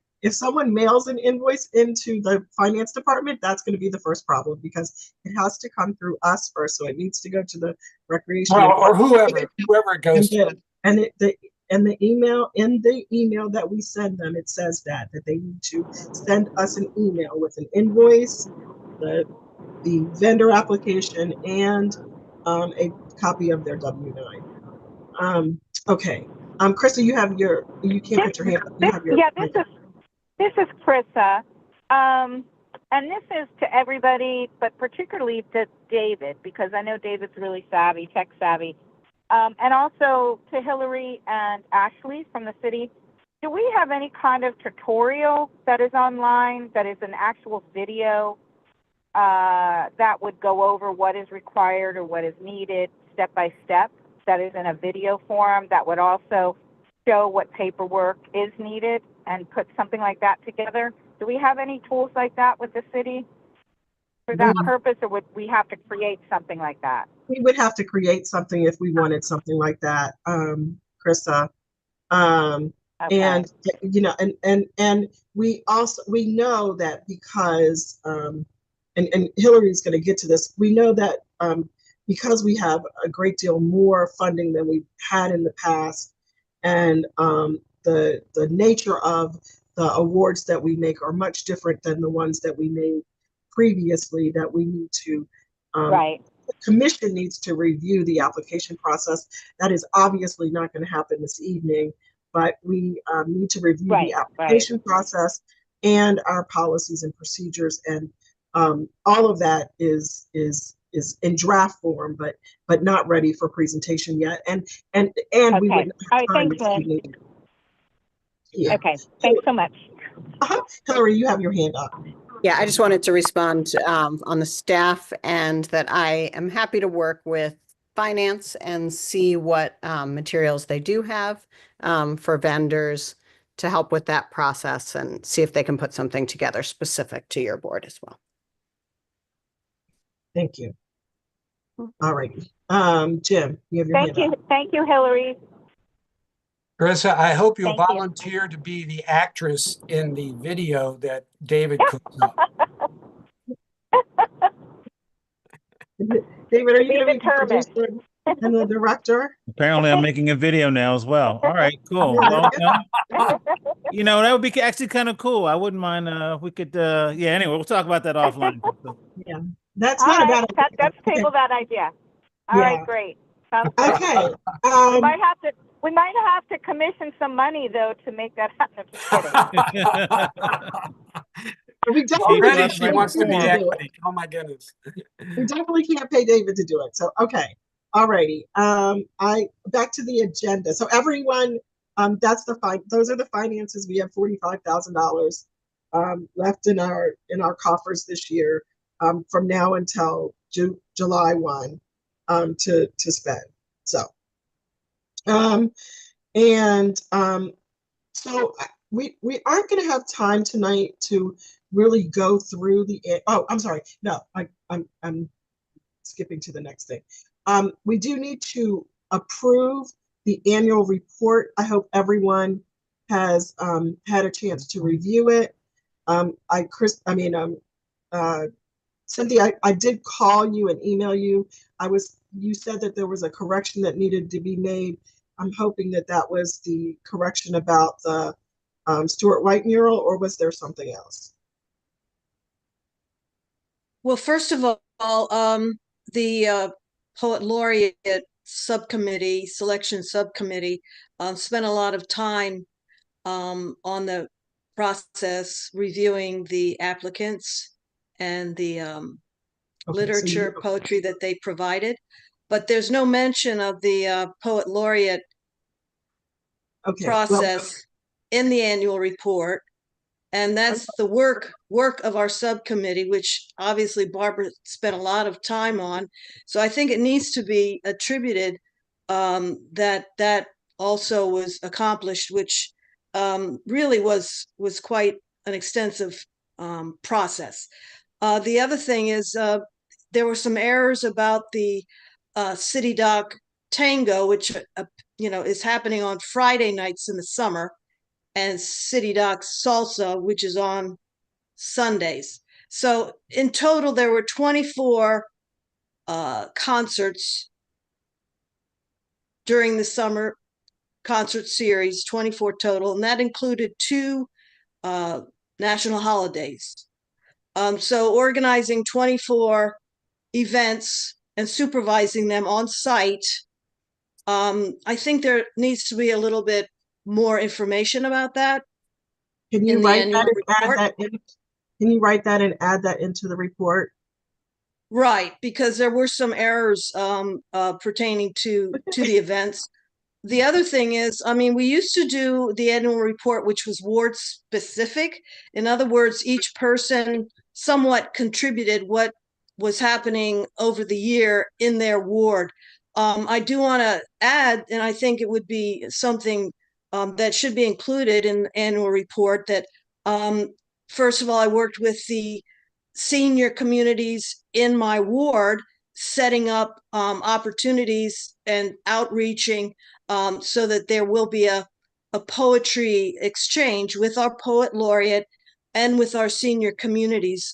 invoice into the finance department, that's going to be the first problem because it has to come through us first. So it needs to go to the recreation. Well, or whoever it goes to. And the email, in the email that we send them, it says that they need to send us an email with an invoice, the vendor application, and a copy of their W-9. Okay. Krista, you can't put your hand up. You have your This is Krista. And this is to everybody, but particularly to David, because I know David's really savvy, tech savvy. And also to Hillary and Ashley from the city. Do we have any kind of tutorial that is online, that is an actual video that would go over what is required or what is needed step by step, that is in a video form that would also show what paperwork is needed and put something like that together? Do we have any tools like that with the city for that purpose, or would we have to create something like that? We would have to create something if we wanted something like that, Krista. Okay. And you know, and we know that because and Hillary's going to get to this. We know that because we have a great deal more funding than we've had in the past, and the nature of the awards that we make are much different than the ones that we made previously, that we need to Right. the commission needs to review the application process. That is obviously not going to happen this evening, but we need to review the application process and our policies and procedures, and all of that is in draft form, but not ready for presentation yet. And we would not have time this evening. Yeah. Okay, thanks so much. Hillary, you have your hand up. Yeah, I just wanted to respond on the staff, and that I am happy to work with finance and see what materials they do have for vendors to help with that process, and see if they can put something together specific to your board as well. Thank you. All right. Jim, you have your hand up. Thank you, Hillary. Carissa, I hope you'll Thank you. volunteer to be the actress in the video that David cooks up. David, are you going to be the determined. producer and the director? Apparently, I'm making a video now as well. All right, cool. Well, you know, that would be actually kind of cool. I wouldn't mind. We could. Yeah. Anyway, we'll talk about that offline. Yeah, that's not a bad idea. Let's table that idea. All right, great. Sounds good. Okay. We might have to commission some money though to make that happen. We definitely Already she wants to be can't do equity. Oh my goodness. We definitely can't pay David to do it. So okay. All righty. Back to the agenda. So everyone, those are the finances. We have $45,000 left in our coffers this year, from now until July 1 to spend. So so we aren't going to have time tonight to really go through I'm sorry. No, I'm skipping to the next thing. We do need to approve the annual report. I hope everyone has had a chance to review it. Cynthia, I did call you and email you. You said that there was a correction that needed to be made. I'm hoping that was the correction about the Stuart White mural, or was there something else? Well, first of all, the Poet Laureate Subcommittee, Selection Subcommittee, spent a lot of time on the process, reviewing the applicants and the Okay, so literature, poetry that they provided. But there's no mention of the Poet Laureate okay, well, process in the annual report. And that's the work of our subcommittee, which obviously Barbara spent a lot of time on. So I think it needs to be attributed that also was accomplished, which really was quite an extensive process. The other thing is there were some errors about the City Dock Tango, which is happening on Friday nights in the summer, and City Dock Salsa, which is on Sundays. So in total, there were 24 concerts during the summer concert series, 24 total, and that included 2 national holidays. So organizing 24 events and supervising them on site, I think there needs to be a little bit more information about that. Can you in the write annual that and add report. that in? Can you write that and add that into the report? Right, because there were some errors pertaining to the events. The other thing is, I mean, we used to do the annual report, which was ward specific. In other words, each person somewhat contributed what was happening over the year in their ward. I do want to add, and I think it would be something that should be included in the annual report, that first of all, I worked with the senior communities in my ward, setting up opportunities and outreaching so that there will be a poetry exchange with our poet laureate and with our senior communities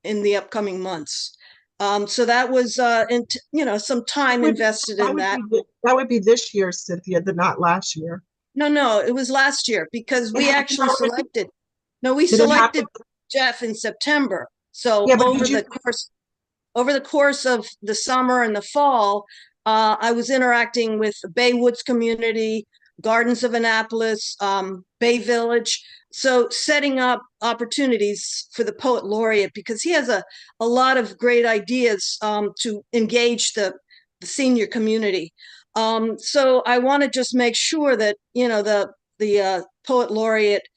in the upcoming months. So that was, some time invested in that. That would be this year, Cynthia, not last year. No, it was last year, because we actually selected. No, we Did it happen? selected Jeff in September. So Yeah, but over the course of the summer and the fall, I was interacting with the Bay Woods community, Gardens of Annapolis, Bay Village. So setting up opportunities for the Poet Laureate, because he has a lot of great ideas to engage the senior community. So I want to just make sure that, the Poet Laureate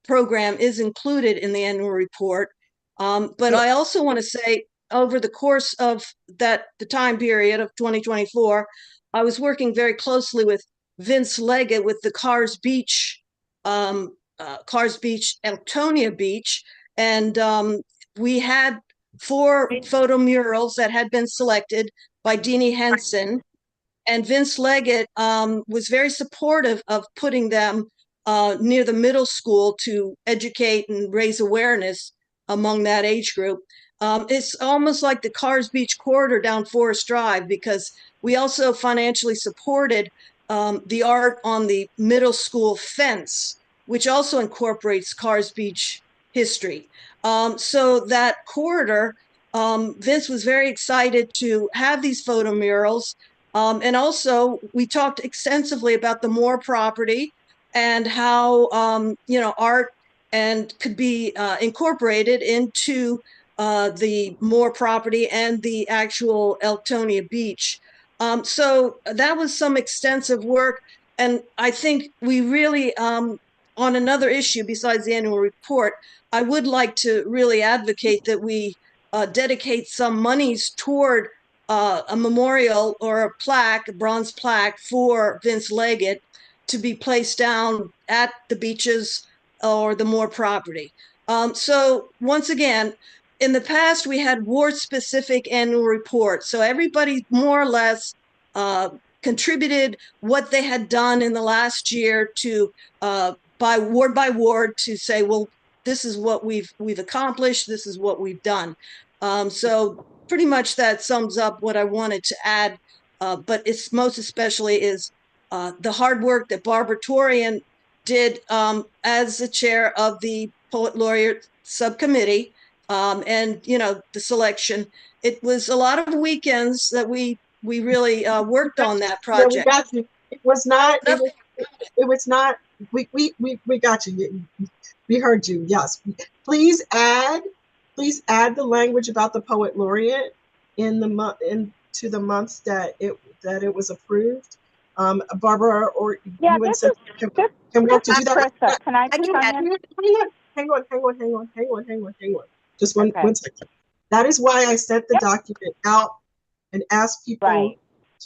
program is included in the annual report. But I also want to say, over the course of the time period of 2024, I was working very closely with Vince Leggett with the Cars Beach, Elktonia Beach. And we had 4 photo murals that had been selected by Deanie Henson. And Vince Leggett was very supportive of putting them near the middle school to educate and raise awareness among that age group. It's almost like the Cars Beach corridor down Forest Drive, because we also financially supported the art on the middle school fence, which also incorporates Cars Beach history. So that corridor, Vince was very excited to have these photo murals. And also, we talked extensively about the Moore property and how, art could be incorporated into the Moore property and the actual Elktonia Beach. So that was some extensive work. And I think we really, on another issue besides the annual report, I would like to really advocate that we dedicate some monies toward a memorial or a plaque, a bronze plaque for Vince Leggett to be placed down at the beaches or the Moore property. So once again, in the past, we had ward-specific annual reports. So everybody more or less contributed what they had done in the last year to by ward to say, well, this is what we've accomplished. This is what we've done. So pretty much that sums up what I wanted to add. But it's most especially is the hard work that Barbara Torian did as the chair of the Poet Laureate Subcommittee, and the selection. It was a lot of weekends that we really worked on that Yeah, we project. got you. It was not, it was not, we got you. We heard you, yes. Please add the language about the Poet Laureate in the month, into the months that it was approved. Barbara, or Yeah, you and this is Cynthia can work to do that. Krista. Can I I just can chime in? Hang on. Just one Okay. second. That is why I sent the document out and asked people Right.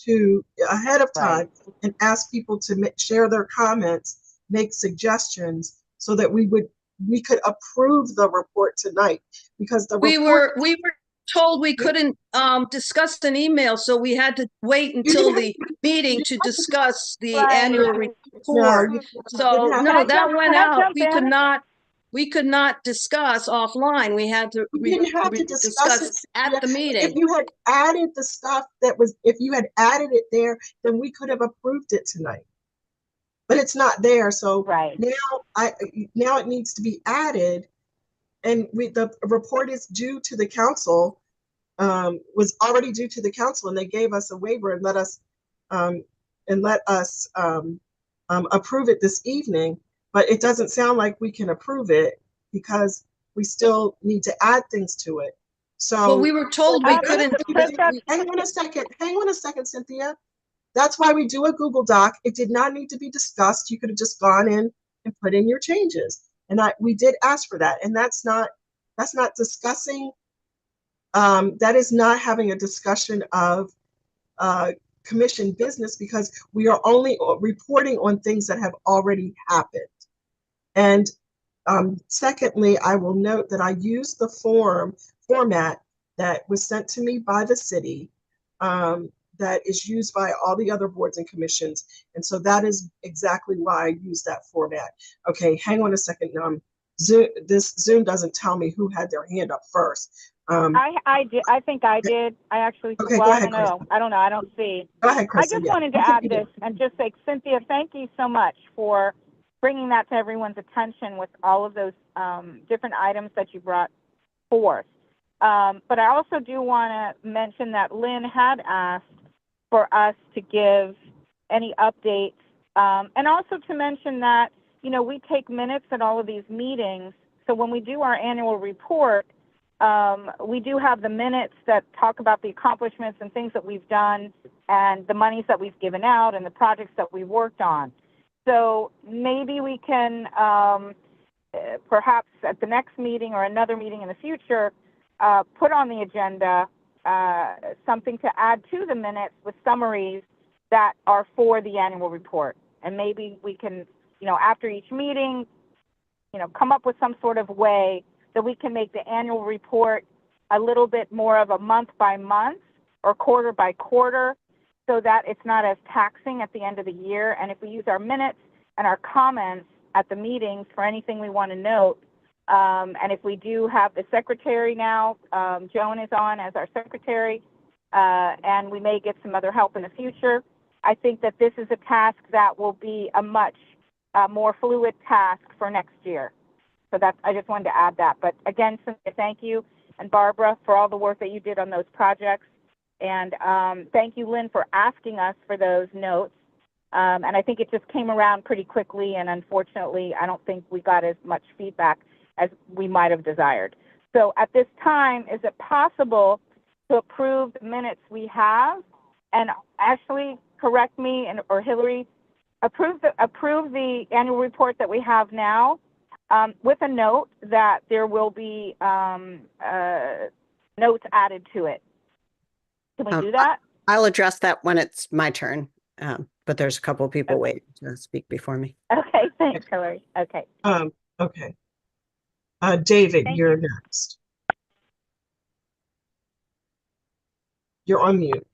to, ahead of Right. time, and ask people to share their comments, make suggestions, so that we could approve the report tonight, because the We report. were told we couldn't discuss an email, so we had to wait until the meeting to discuss the Right. annual report. So Can no, I that jump- went can I out. jump in? We could not discuss offline. We had to We didn't have to discuss it at the If meeting. you had added the stuff if you had added it there, then we could have approved it tonight. But it's not there, so Right. now it needs to be added, and the report is due to the council, was already due to the council, and they gave us a waiver and let us approve it this evening. But it doesn't sound like we can approve it because we still need to add things to it. So Well, we were told we couldn't. hang on a second, Cynthia. That's why we do a Google Doc. It did not need to be discussed. You could have just gone in and put in your changes. And we did ask for that. And that's not discussing, that is not having a discussion of commission business, because we are only reporting on things that have already happened. And secondly, I will note that I used the format that was sent to me by the city, that is used by all the other boards and commissions. And so that is exactly why I use that format. Okay, hang on a second. Zoom doesn't tell me who had their hand up first. I did. I think I did. I actually. Okay, well, go I ahead, don't know. I don't know. I don't see. Go ahead, Krista. I just wanted to add this and just say, Cynthia, thank you so much for bringing that to everyone's attention with all of those different items that you brought forth. But I also do want to mention that Lynn had asked for us to give any updates, and also to mention that, we take minutes at all of these meetings. So when we do our annual report, we do have the minutes that talk about the accomplishments and things that we've done and the monies that we've given out and the projects that we've worked on. So maybe we can, perhaps at the next meeting or another meeting in the future, put on the agenda something to add to the minutes with summaries that are for the annual report. And maybe we can, after each meeting, come up with some sort of way that we can make the annual report a little bit more of a month by month or quarter by quarter, so that it's not as taxing at the end of the year. And if we use our minutes and our comments at the meetings for anything we want to note, and if we do have the secretary now, Joan is on as our secretary, and we may get some other help in the future, I think that this is a task that will be a much more fluid task for next year. So I just wanted to add that. But again, Cynthia, thank you, and Barbara, for all the work that you did on those projects. And thank you, Lynn, for asking us for those notes. And I think it just came around pretty quickly, and unfortunately, I don't think we got as much feedback as we might have desired. So at this time, is it possible to approve the minutes we have? And Ashley, correct me, or Hillary, approve the annual report that we have now, with a note that there will be notes added to it. Can we do that? I'll address that when it's my turn, but there's a couple of people waiting to speak before me. Okay, thanks, Hillary. Okay. Okay. David, Thank you're next. You're on mute.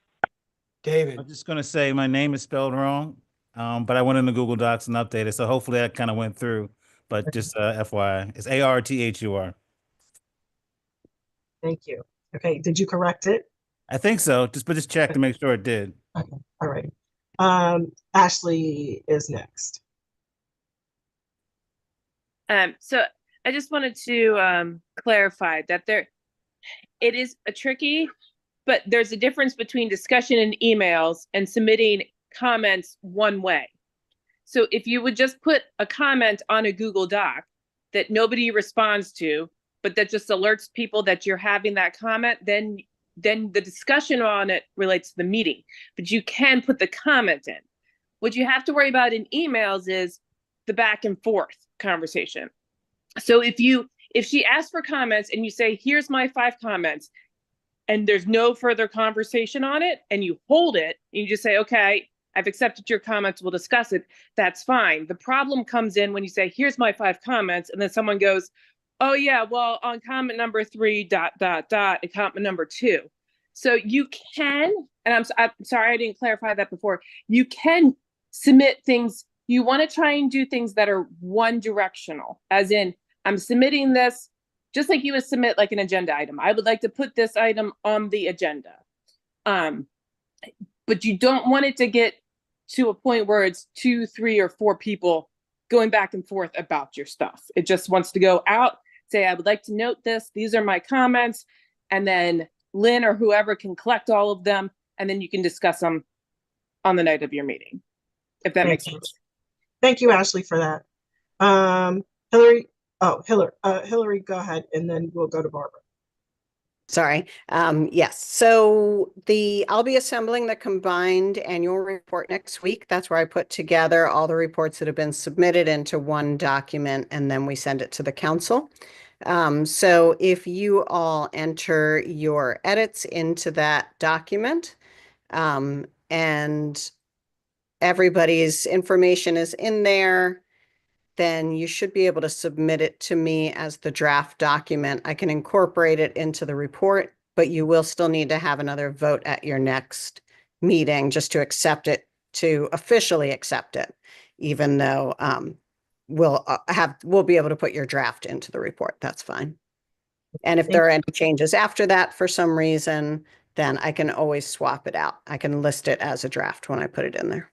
David, I'm just gonna say my name is spelled wrong, but I went into Google Docs and updated, so hopefully that kind of went through. But just FYI, it's Arthur. Thank you. Okay, did you correct it? I think so. Just check to make sure it did. Okay, all right. Ashley is next. So I just wanted to clarify that it is a tricky, but there's a difference between discussion in emails and submitting comments one way. So if you would just put a comment on a Google Doc that nobody responds to, but that just alerts people that you're having that comment, then the discussion on it relates to the meeting, but you can put the comment in. What you have to worry about in emails is the back and forth conversation. So if she asks for comments and you say, here's my 5 comments, and there's no further conversation on it, and you hold it, and you just say, okay, I've accepted your comments, we'll discuss it, that's fine. The problem comes in when you say, here's my 5 comments, and then someone goes, oh yeah, well, on comment number 3, ... and comment number 2. So you can, and I'm sorry I didn't clarify that before, you can submit things, you want to try and do things that are one directional, as in, I'm submitting this, just like you would submit like an agenda item. I would like to put this item on the agenda. But you don't want it to get to a point where it's 2, 3, or 4 people going back and forth about your stuff. It just wants to go out, say, I would like to note this, these are my comments, and then Lynn or whoever can collect all of them, and then you can discuss them on the night of your meeting, if that makes sense. Thank you, Ashley, for that. Hillary, go ahead, and then we'll go to Barbara. Sorry. Yes. So I'll be assembling the combined annual report next week. That's where I put together all the reports that have been submitted into one document, and then we send it to the council. So if you all enter your edits into that document, and everybody's information is in there, then you should be able to submit it to me as the draft document. I can incorporate it into the report, but you will still need to have another vote at your next meeting just to accept it, to officially accept it, even though we'll be able to put your draft into the report. That's fine. And if there are any changes after that for some reason, then I can always swap it out. I can list it as a draft when I put it in there.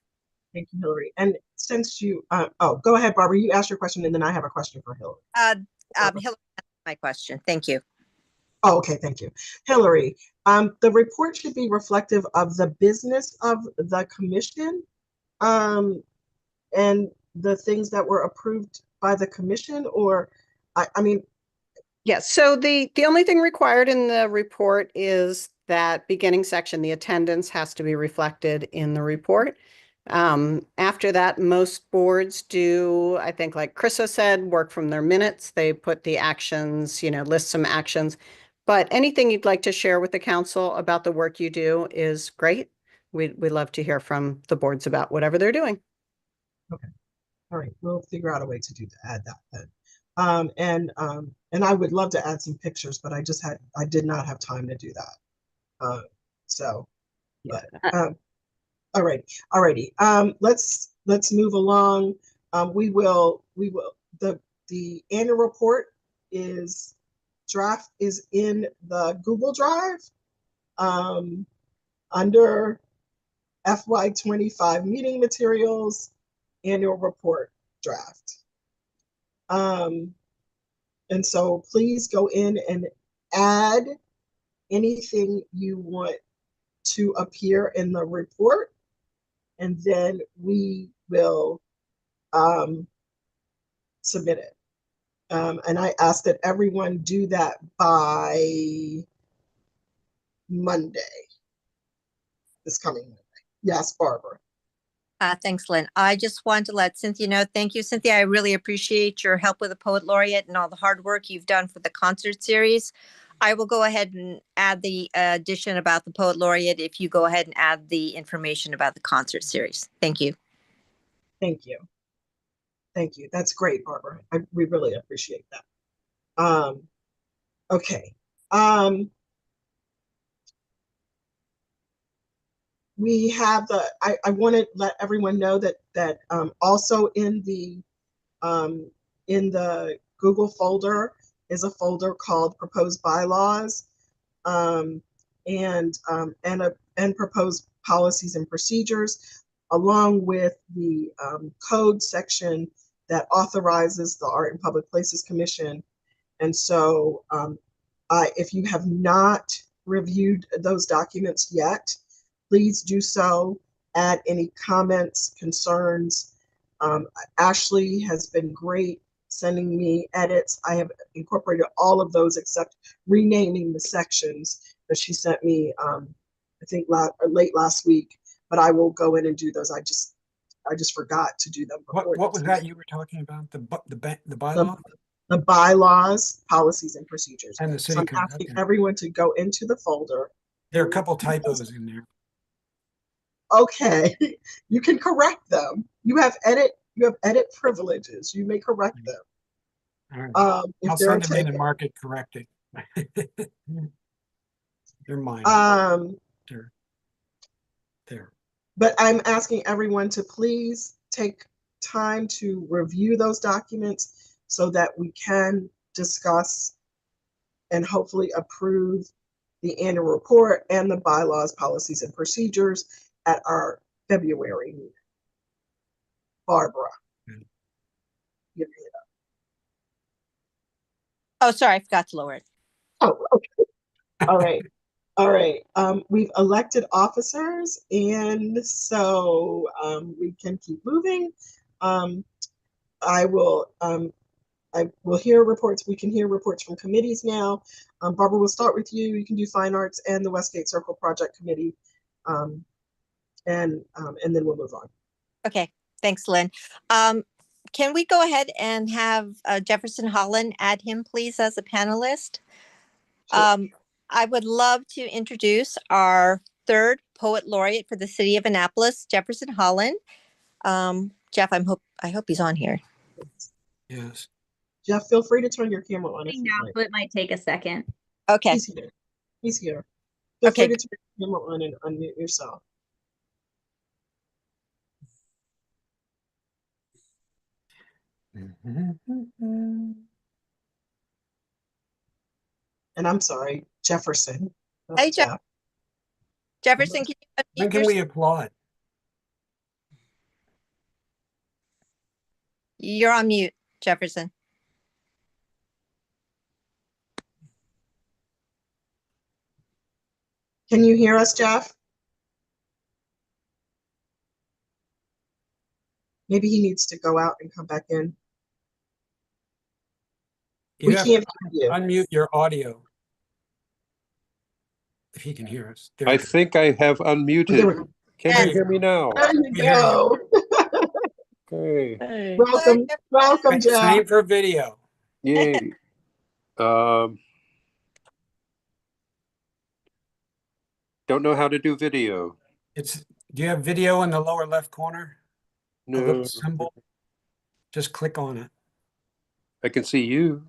Thank you, Hillary. And since you, go ahead, Barbara, you asked your question, and then I have a question for Hillary. Hillary, my question. Thank you. Oh, okay, thank you. Hillary, the report should be reflective of the business of the commission, and the things that were approved by the commission, or, I mean. Yes, so the only thing required in the report is that beginning section, the attendance has to be reflected in the report. After that, most boards do, I think like Krista said, work from their minutes. They put the actions, list some actions. But anything you'd like to share with the council about the work you do is great. We'd love to hear from the boards about whatever they're doing. Okay. All right. We'll figure out a way to add that then. And I would love to add some pictures, but I did not have time to do that. Alrighty. Let's move along. The annual report draft is in the Google Drive, under FY25 meeting materials, annual report draft. And so please go in and add anything you want to appear in the report, and then we will submit it. And I ask that everyone do that by Monday, this coming Monday. Yes, Barbara. Thanks, Lynn. I just want to let Cynthia know. Thank you, Cynthia. I really appreciate your help with the Poet Laureate and all the hard work you've done for the concert series. I will go ahead and add the addition about the Poet Laureate if you go ahead and add the information about the concert series. Thank you. Thank you. Thank you. That's great, Barbara. We really appreciate that. Okay. We have I want to let everyone know that also in the Google folder is a folder called Proposed Bylaws, and Proposed Policies and Procedures, along with the code section that authorizes the Art and Public Places Commission. And so if you have not reviewed those documents yet, please do so. Add any comments, concerns. Ashley has been great sending me edits. I have incorporated all of those except renaming the sections that she sent me, I think late last week, but I will go in and do those. I just forgot to do them. What was that you were talking about? The bylaw? The bylaws, policies, and procedures. And the So city I'm code. asking Okay. everyone to go into the folder. There are a couple typos in there. Okay, you can correct them. You have edit privileges. You may correct them. All right. If I'll they're send them in and mark it corrected. They're mine. There. But I'm asking everyone to please take time to review those documents so that we can discuss and hopefully approve the annual report and the bylaws, policies, and procedures at our February meeting. Barbara. Mm. Give me it up. Oh, sorry, I forgot to lower it. Oh, okay. All right. All right. We've elected officers, and so we can keep moving. I will hear reports. We can hear reports from committees now. Barbara, we'll start with you. You can do Fine Arts and the Westgate Circle Project Committee. And then we'll move on. Okay, thanks, Lynn. Can we go ahead and have Jefferson Holland add him, please, as a panelist? Sure. I would love to introduce our third poet laureate for the city of Annapolis, Jefferson Holland. Jeff, I hope he's on here. Yes. Jeff, feel free to turn your camera on. Now, so it might take a second. Okay. He's here. He's here. Feel Okay. free to turn your camera on and unmute yourself. And I'm sorry, Jefferson. not Hey, Jeff. Jefferson, can you When unmute can we yourself? applaud? You're on mute, Jefferson. Can you hear us, Jeff? Maybe he needs to go out and come back in. You We have can't to hear you. unmute your audio. If he can hear us. There I we go. think I have There we unmuted. go. Can Yes. you hear me now? There you We hear you. go. Okay. Hey, Welcome, welcome, Right, Jeff. Same for video. Yay. Don't know how to do video. Do you have video in the lower left corner? A No, little symbol? Just click on it. I can see you.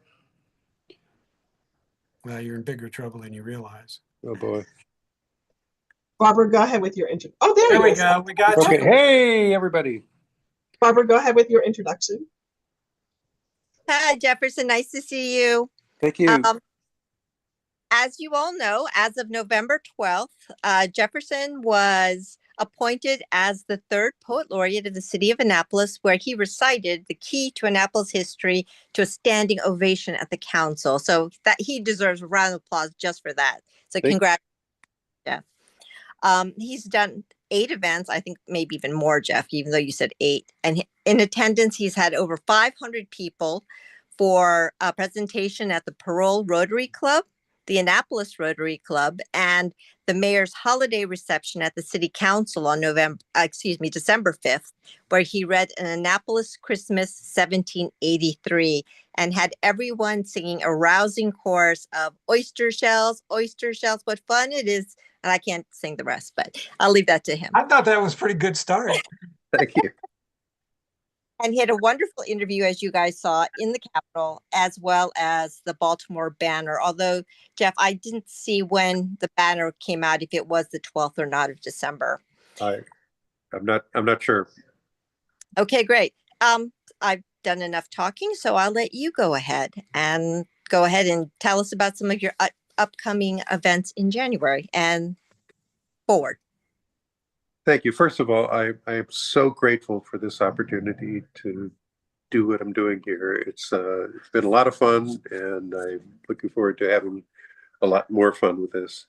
Well, you're in bigger trouble than you realize. Oh boy. Barbara, go ahead with your intro. Oh, there There he we is. go. We got Okay. you. Hey, everybody. Barbara, go ahead with your introduction. Hi, Jefferson. Nice to see you. Thank you. As you all know, as of November 12th, Jefferson was appointed as the third poet laureate of the city of Annapolis, where he recited the key to Annapolis history to a standing ovation at the council. So that he deserves a round of applause just for that. So Thank- congrats, Jeff. He's done 8 events, I think maybe even more, Jeff, even though you said 8. And in attendance, he's had over 500 people for a presentation at the Parole Rotary Club, the Annapolis Rotary Club, and the mayor's holiday reception at the city council on December 5th, where he read an Annapolis Christmas 1783 and had everyone singing a rousing chorus of oyster shells, what fun it is. And I can't sing the rest, but I'll leave that to him. I thought that was a pretty good start. Thank you. And he had a wonderful interview, as you guys saw, in the Capitol, as well as the Baltimore Banner. Although, Jeff, I didn't see when the banner came out, if it was the 12th or not of December. I'm not sure. Okay, great. I've done enough talking, so I'll let you go ahead and tell us about some of your upcoming events in January and forward. Thank you. First of all, I am so grateful for this opportunity to do what I'm doing here. It's been a lot of fun, and I'm looking forward to having a lot more fun with this.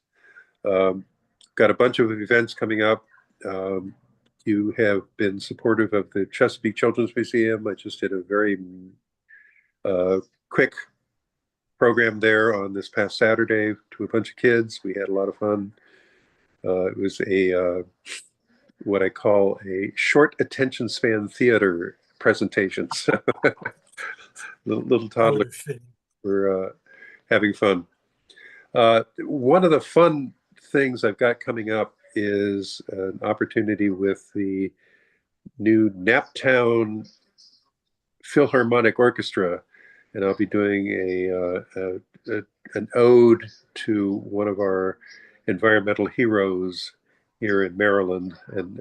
Got a bunch of events coming up. You have been supportive of the Chesapeake Children's Museum. I just did a very quick program there on this past Saturday to a bunch of kids. We had a lot of fun. It was a what I call a short attention span theater presentation. So little toddlers were having fun. One of the fun things I've got coming up is an opportunity with the new Naptown Philharmonic Orchestra, and I'll be doing an ode to one of our environmental heroes here in Maryland, and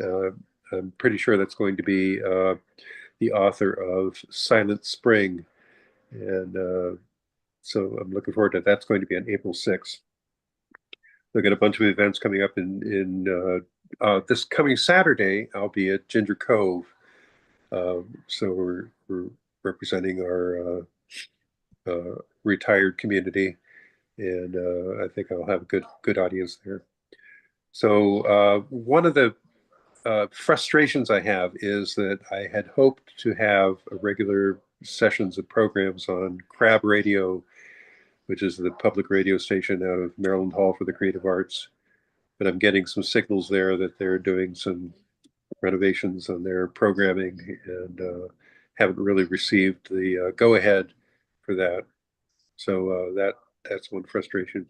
I'm pretty sure that's going to be the author of Silent Spring, and so I'm looking forward to that. That's going to be on April 6th. We've got a bunch of events coming up in this coming Saturday. I'll be at Ginger Cove, so we're representing our retired community, and I think I'll have a good audience there. So one of the frustrations I have is that I had hoped to have a regular sessions of programs on Crab Radio, which is the public radio station out of Maryland Hall for the Creative Arts. But I'm getting some signals there that they're doing some renovations on their programming, and haven't really received the go-ahead for that. So that's one frustration.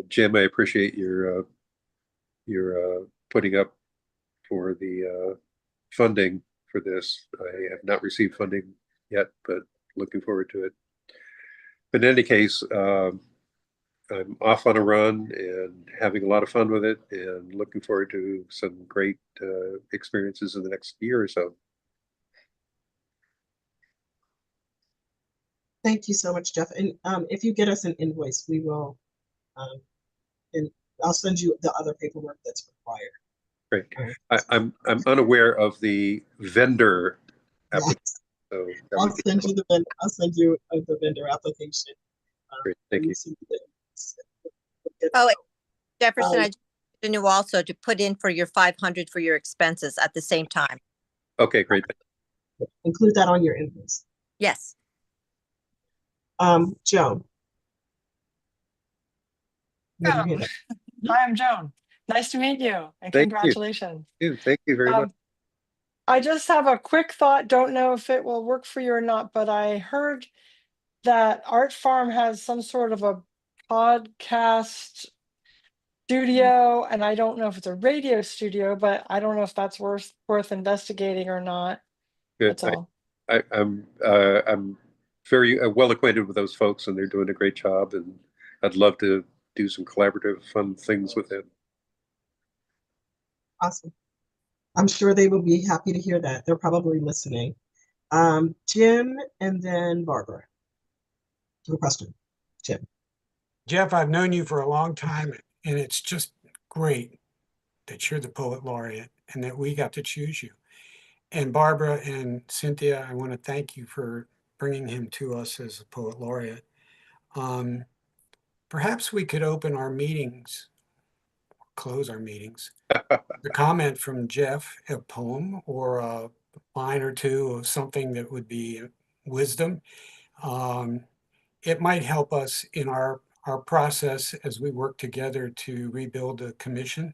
Jim, I appreciate your putting up for the funding for this. I have not received funding yet, but looking forward to it. But in any case, I'm off on a run and having a lot of fun with it, and looking forward to some great experiences in the next year or so. Thank you so much, Jeff. And if you get us an invoice, we will, and I'll send you the other paperwork that's required. Great. I'm unaware of the vendor application. So I'll send you the vendor application. Great, thank you. Oh, Jefferson, I just knew also to put in for your 500 for your expenses at the same time. Okay, great. Include that on your invoice. Yes. Joan. Hi, I'm Joan. Nice to meet you, and Thank congratulations. you. Thank you very much. I just have a quick thought. Don't know if it will work for you or not, but I heard that Art Farm has some sort of a podcast studio, and I don't know if it's a radio studio, but I don't know if that's worth investigating or not. Good. That's all. I'm very well acquainted with those folks, and they're doing a great job, and I'd love to do some collaborative fun things with them. Awesome. I'm sure they will be happy to hear that. They're probably listening. Jim, and then Barbara. Your question, Jim. Jeff, I've known you for a long time, and it's just great that you're the poet laureate and that we got to choose you. And Barbara and Cynthia, I want to thank you for bringing him to us as a poet laureate. Perhaps we could open our meetings, close our meetings. The comment from Jeff, a poem or a line or two of something that would be wisdom. It might help us in our process as we work together to rebuild a commission.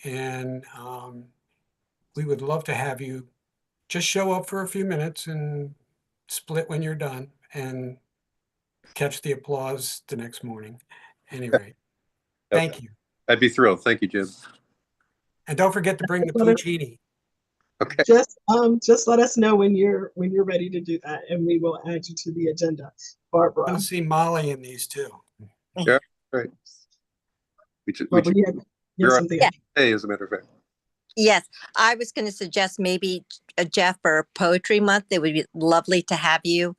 And we would love to have you just show up for a few minutes and split when you're done and catch the applause the next morning. Anyway, thank you. I'd be thrilled. Thank you, Jim. And don't forget to bring the Puccini. Okay. Just let us know when you're ready to do that, and we will add you to the agenda. Barbara. I'll see Molly in these too. Yeah, right. You're something today, as a matter of fact. Yes, I was going to suggest maybe Jeff, for Poetry Month, it would be lovely to have you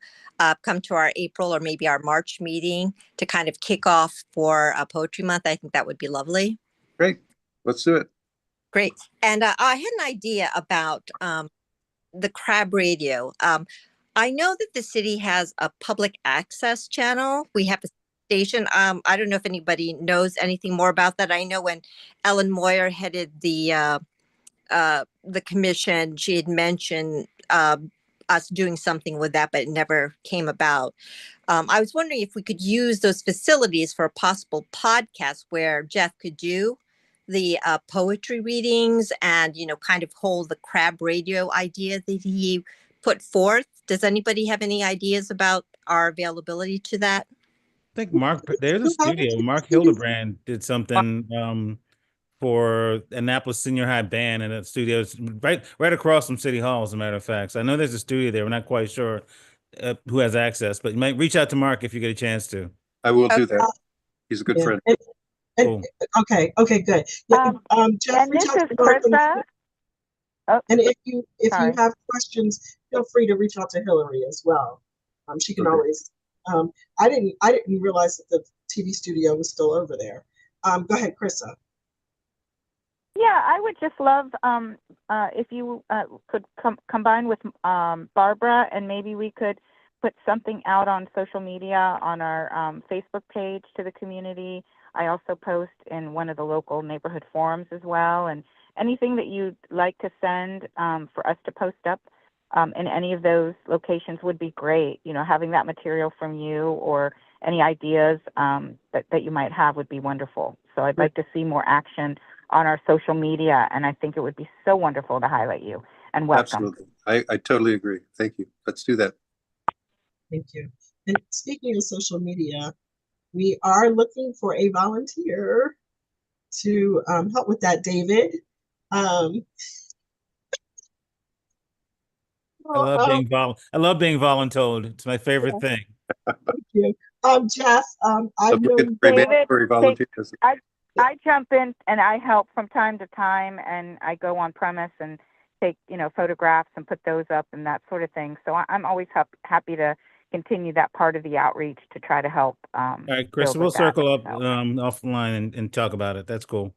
come to our April or maybe our March meeting to kind of kick off for Poetry Month. I think that would be lovely. Great, let's do it. Great. And I had an idea about the Crab Radio. I know that the city has a public access channel. We have a station. I don't know if anybody knows anything more about that. I know when Ellen Moyer headed the commission, she had mentioned us doing something with that, but it never came about. I was wondering if we could use those facilities for a possible podcast where Jeff could do the poetry readings and, you know, kind of hold the crab radio idea that he put forth. Does anybody have any ideas about our availability to that? I think there's a studio. Mark Hildebrand did something for Annapolis Senior High Band, and that studio is right across from City Hall, as a matter of fact. So I know there's a studio there. We're not quite sure who has access, but you might reach out to Mark if you get a chance to. I will do that. He's a good Yeah. friend. Cool. Okay, good. Yeah, Jeff, And reach this out is to Mark Krista. Oh, and if you sorry. have questions, feel free to reach out to Hillary as well. She can Okay. always. I didn't realize that the TV studio was still over there. Go ahead, Krista. Yeah, I would just love if you could combine with Barbara, and maybe we could put something out on social media on our Facebook page to the community. I also post in one of the local neighborhood forums as well, and anything that you'd like to send for us to post up in any of those locations would be great. You know, having that material from you or any ideas that you might have would be wonderful. So I'd like to see more action on our social media, and I think it would be so wonderful to highlight you and welcome. Absolutely. I totally agree. Thank you. Let's do that. Thank you. And speaking of social media, we are looking for a volunteer to help with that, David. I love being voluntold. It's my favorite thing. Thank you. Jeff, I Don't know forget to bring David, mandatory volunteers. I jump in and I help from time to time, and I go on premise and take, you know, photographs and put those up and that sort of thing. So I'm always happy to continue that part of the outreach to try to help. All right, Chris, we'll circle up offline and talk about it. That's cool.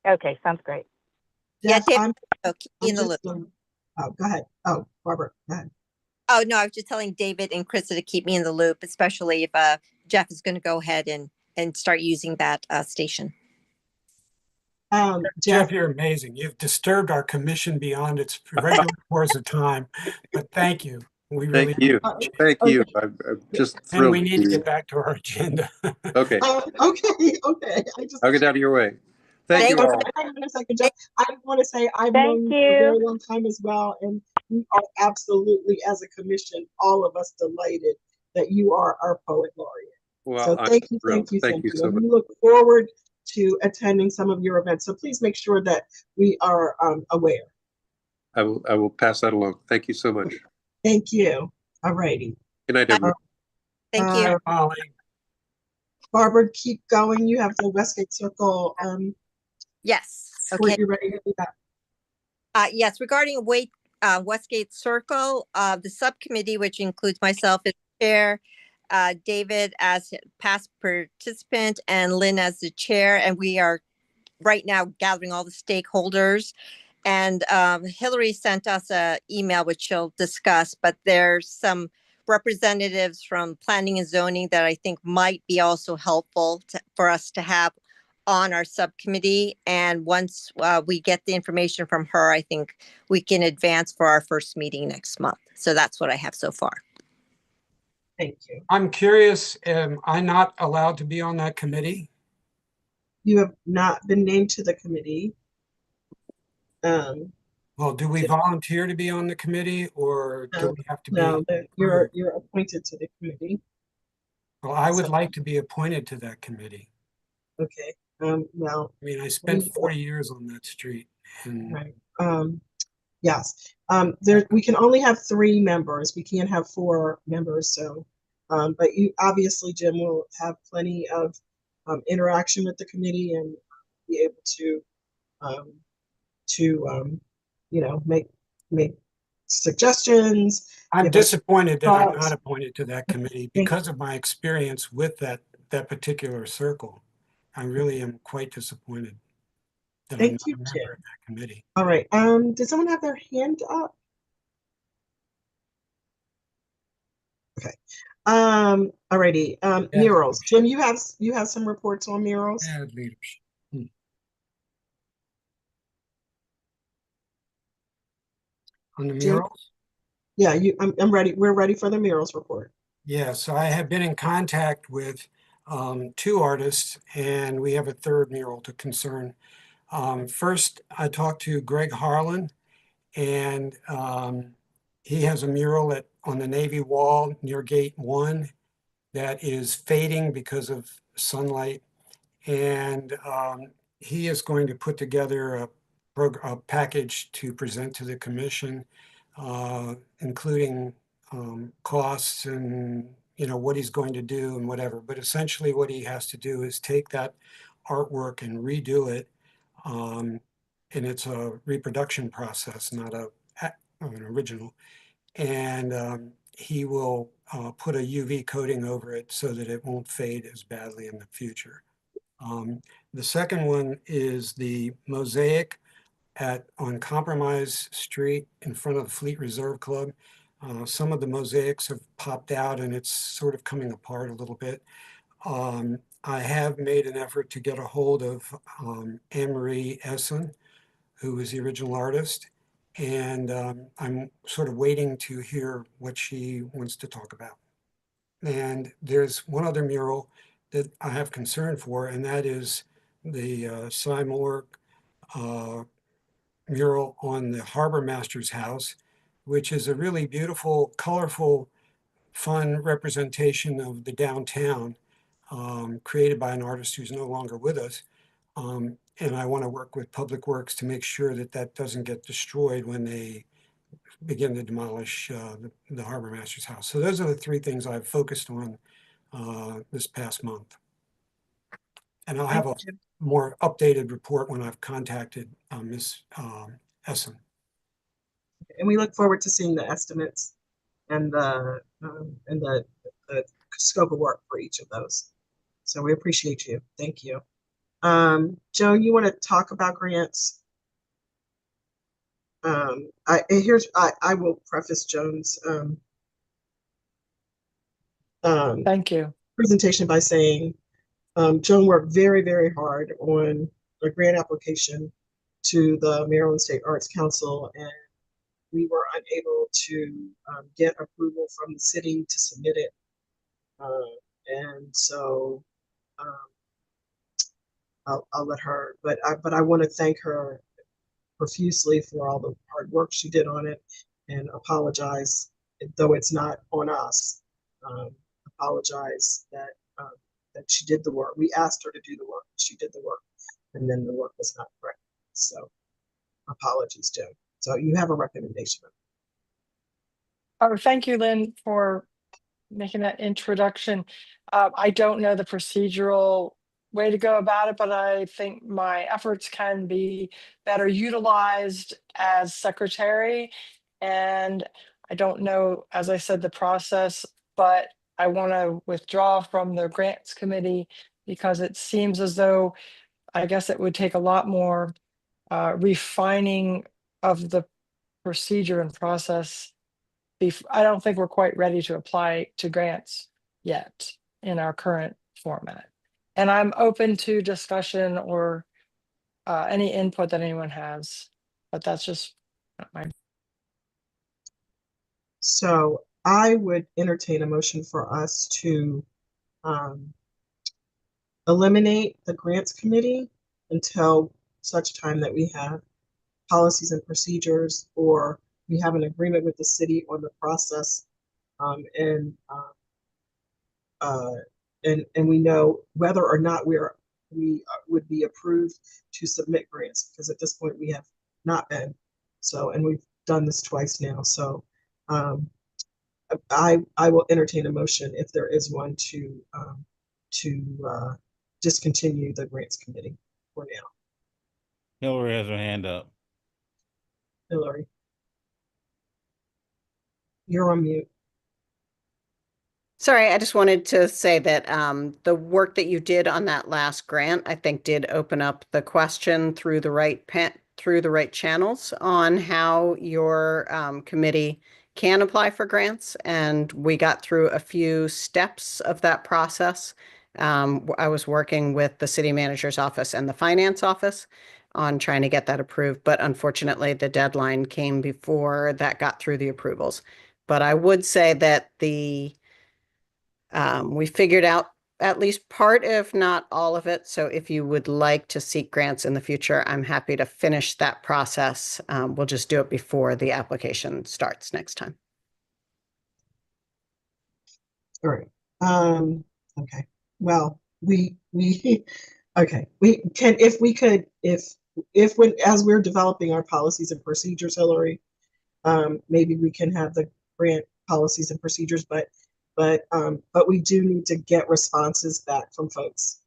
Okay, sounds great. Jeff, Yeah, David, keep me in the loop. Oh, go ahead. Oh, Barbara, go ahead. Oh, no, I was just telling David and Krista to keep me in the loop, especially if Jeff is going to go ahead and start using that station. Jeff, you're amazing. You've disturbed our commission beyond its regular course of time, but thank you. We really Thank you. Thank you. I'm just and thrilled. we need to get back to our agenda. Okay. Okay. I'll get out of your way. Thank you all. Hang on a second, Jeff. I want to say I've Thank known you for a very you. long time as well, and we are absolutely, as a commission, all of us delighted that you are our poet laureate. Well, So I'm thank you, thrilled. thank you. so And much. we look forward to attending some of your events. So please make sure that we are aware. I will pass that along. Thank you so much. Thank you. All righty. Good night, everyone. Thank you. Molly. Barbara, keep going. You have the Westgate Circle. Yes. Were Okay. you ready to do that? Yes, regarding Westgate Circle, the subcommittee, which includes myself as chair, David as past participant, and Lynn as the chair, and we are right now gathering all the stakeholders. And Hillary sent us an email, which she'll discuss, but there's some representatives from planning and zoning that I think might be also helpful for us to have on our subcommittee. And once we get the information from her, I think we can advance for our first meeting next month. So that's what I have so far. Thank you. I'm curious, am I not allowed to be on that committee? You have not been named to the committee. Well, do we volunteer to be on the committee, or do we have to be? No, you're appointed to the committee. Well, I would like to be appointed to that committee. Okay. Well, I mean, I spent 40 years on that street. And right. Yes. We can only have 3 members. We can't have 4 members. So, but you obviously, Jim, will have plenty of interaction with the committee and be able to you know, make suggestions. I'm disappointed that I'm thoughts. not appointed to that committee because of my experience with that particular circle. I really am quite disappointed that I'm Thank not you, a member Jim. of that committee. All right. Does someone have their hand up? Alrighty, Yeah. murals. Jim, you have some reports on murals? Bad leaders. On the Jim? murals? Yeah, I'm ready. We're ready for the murals report. Yes, I have been in contact with 2 artists, and we have a 3rd mural to concern. First, I talked to Greg Harlan, and he has a mural on the Navy Wall near Gate 1 that is fading because of sunlight. And he is going to put together a package to present to the commission, including costs and what he's going to do and whatever. But essentially what he has to do is take that artwork and redo it. And it's a reproduction process, not an original. And he will put a UV coating over it so that it won't fade as badly in the future. The second one is the mosaic on Compromise Street in front of the Fleet Reserve Club. Some of the mosaics have popped out and it's sort of coming apart a little bit. I have made an effort to get a hold of Anne-Marie Essen, who is the original artist, and I'm sort of waiting to hear what she wants to talk about. And there's one other mural that I have concern for, and that is the Cy Moore mural on the Harbor Master's house, which is a really beautiful, colorful, fun representation of the downtown, created by an artist who's no longer with us. And I want to work with Public Works to make sure that that doesn't get destroyed when they begin to demolish the Harbor Master's house. So those are the 3 things I've focused on this past month. And I'll have a more updated report when I've contacted Ms. Essen. And we look forward to seeing the estimates and the scope of work for each of those. So we appreciate you. Thank you. Joan, you want to talk about grants? I will preface Joan's Thank you. presentation by saying Joan worked very, very hard on a grant application to the Maryland State Arts Council, and we were unable to get approval from the city to submit it. And so I'll let her, but I want to thank her profusely for all the hard work she did on it, and apologize, though it's not on us, apologize that she did the work. We asked her to do the work, she did the work, and then the work was not correct. So apologies, Joan. So you have a recommendation. Oh, thank you, Lynn, for making that introduction. I don't know the procedural way to go about it, but I think my efforts can be better utilized as secretary. And I don't know, as I said, the process, but I want to withdraw from the grants committee because it seems as though I guess it would take a lot more refining of the procedure and process. I don't think we're quite ready to apply to grants yet in our current format. And I'm open to discussion or any input that anyone has, but that's just my. So I would entertain a motion for us to eliminate the grants committee until such time that we have policies and procedures, or we have an agreement with the city on the process, and we know whether or not we would be approved to submit grants, because at this point we have not been. So, and we've done this twice now. So I will entertain a motion, if there is one, to discontinue the grants committee for now. Hillary has her hand up. Hillary, you're on mute. Sorry, I just wanted to say that the work that you did on that last grant, I think, did open up the question through the right channels on how your committee can apply for grants, and we got through a few steps of that process. I was working with the city manager's office and the finance office on trying to get that approved, but unfortunately the deadline came before that got through the approvals. But I would say that we figured out at least part, if not all of it. So if you would like to seek grants in the future, I'm happy to finish that process. We'll just do it before the application starts next time. All right. Okay. Well, okay. If when, as we're developing our policies and procedures, Hillary, maybe we can have the grant policies and procedures, but we do need to get responses back from folks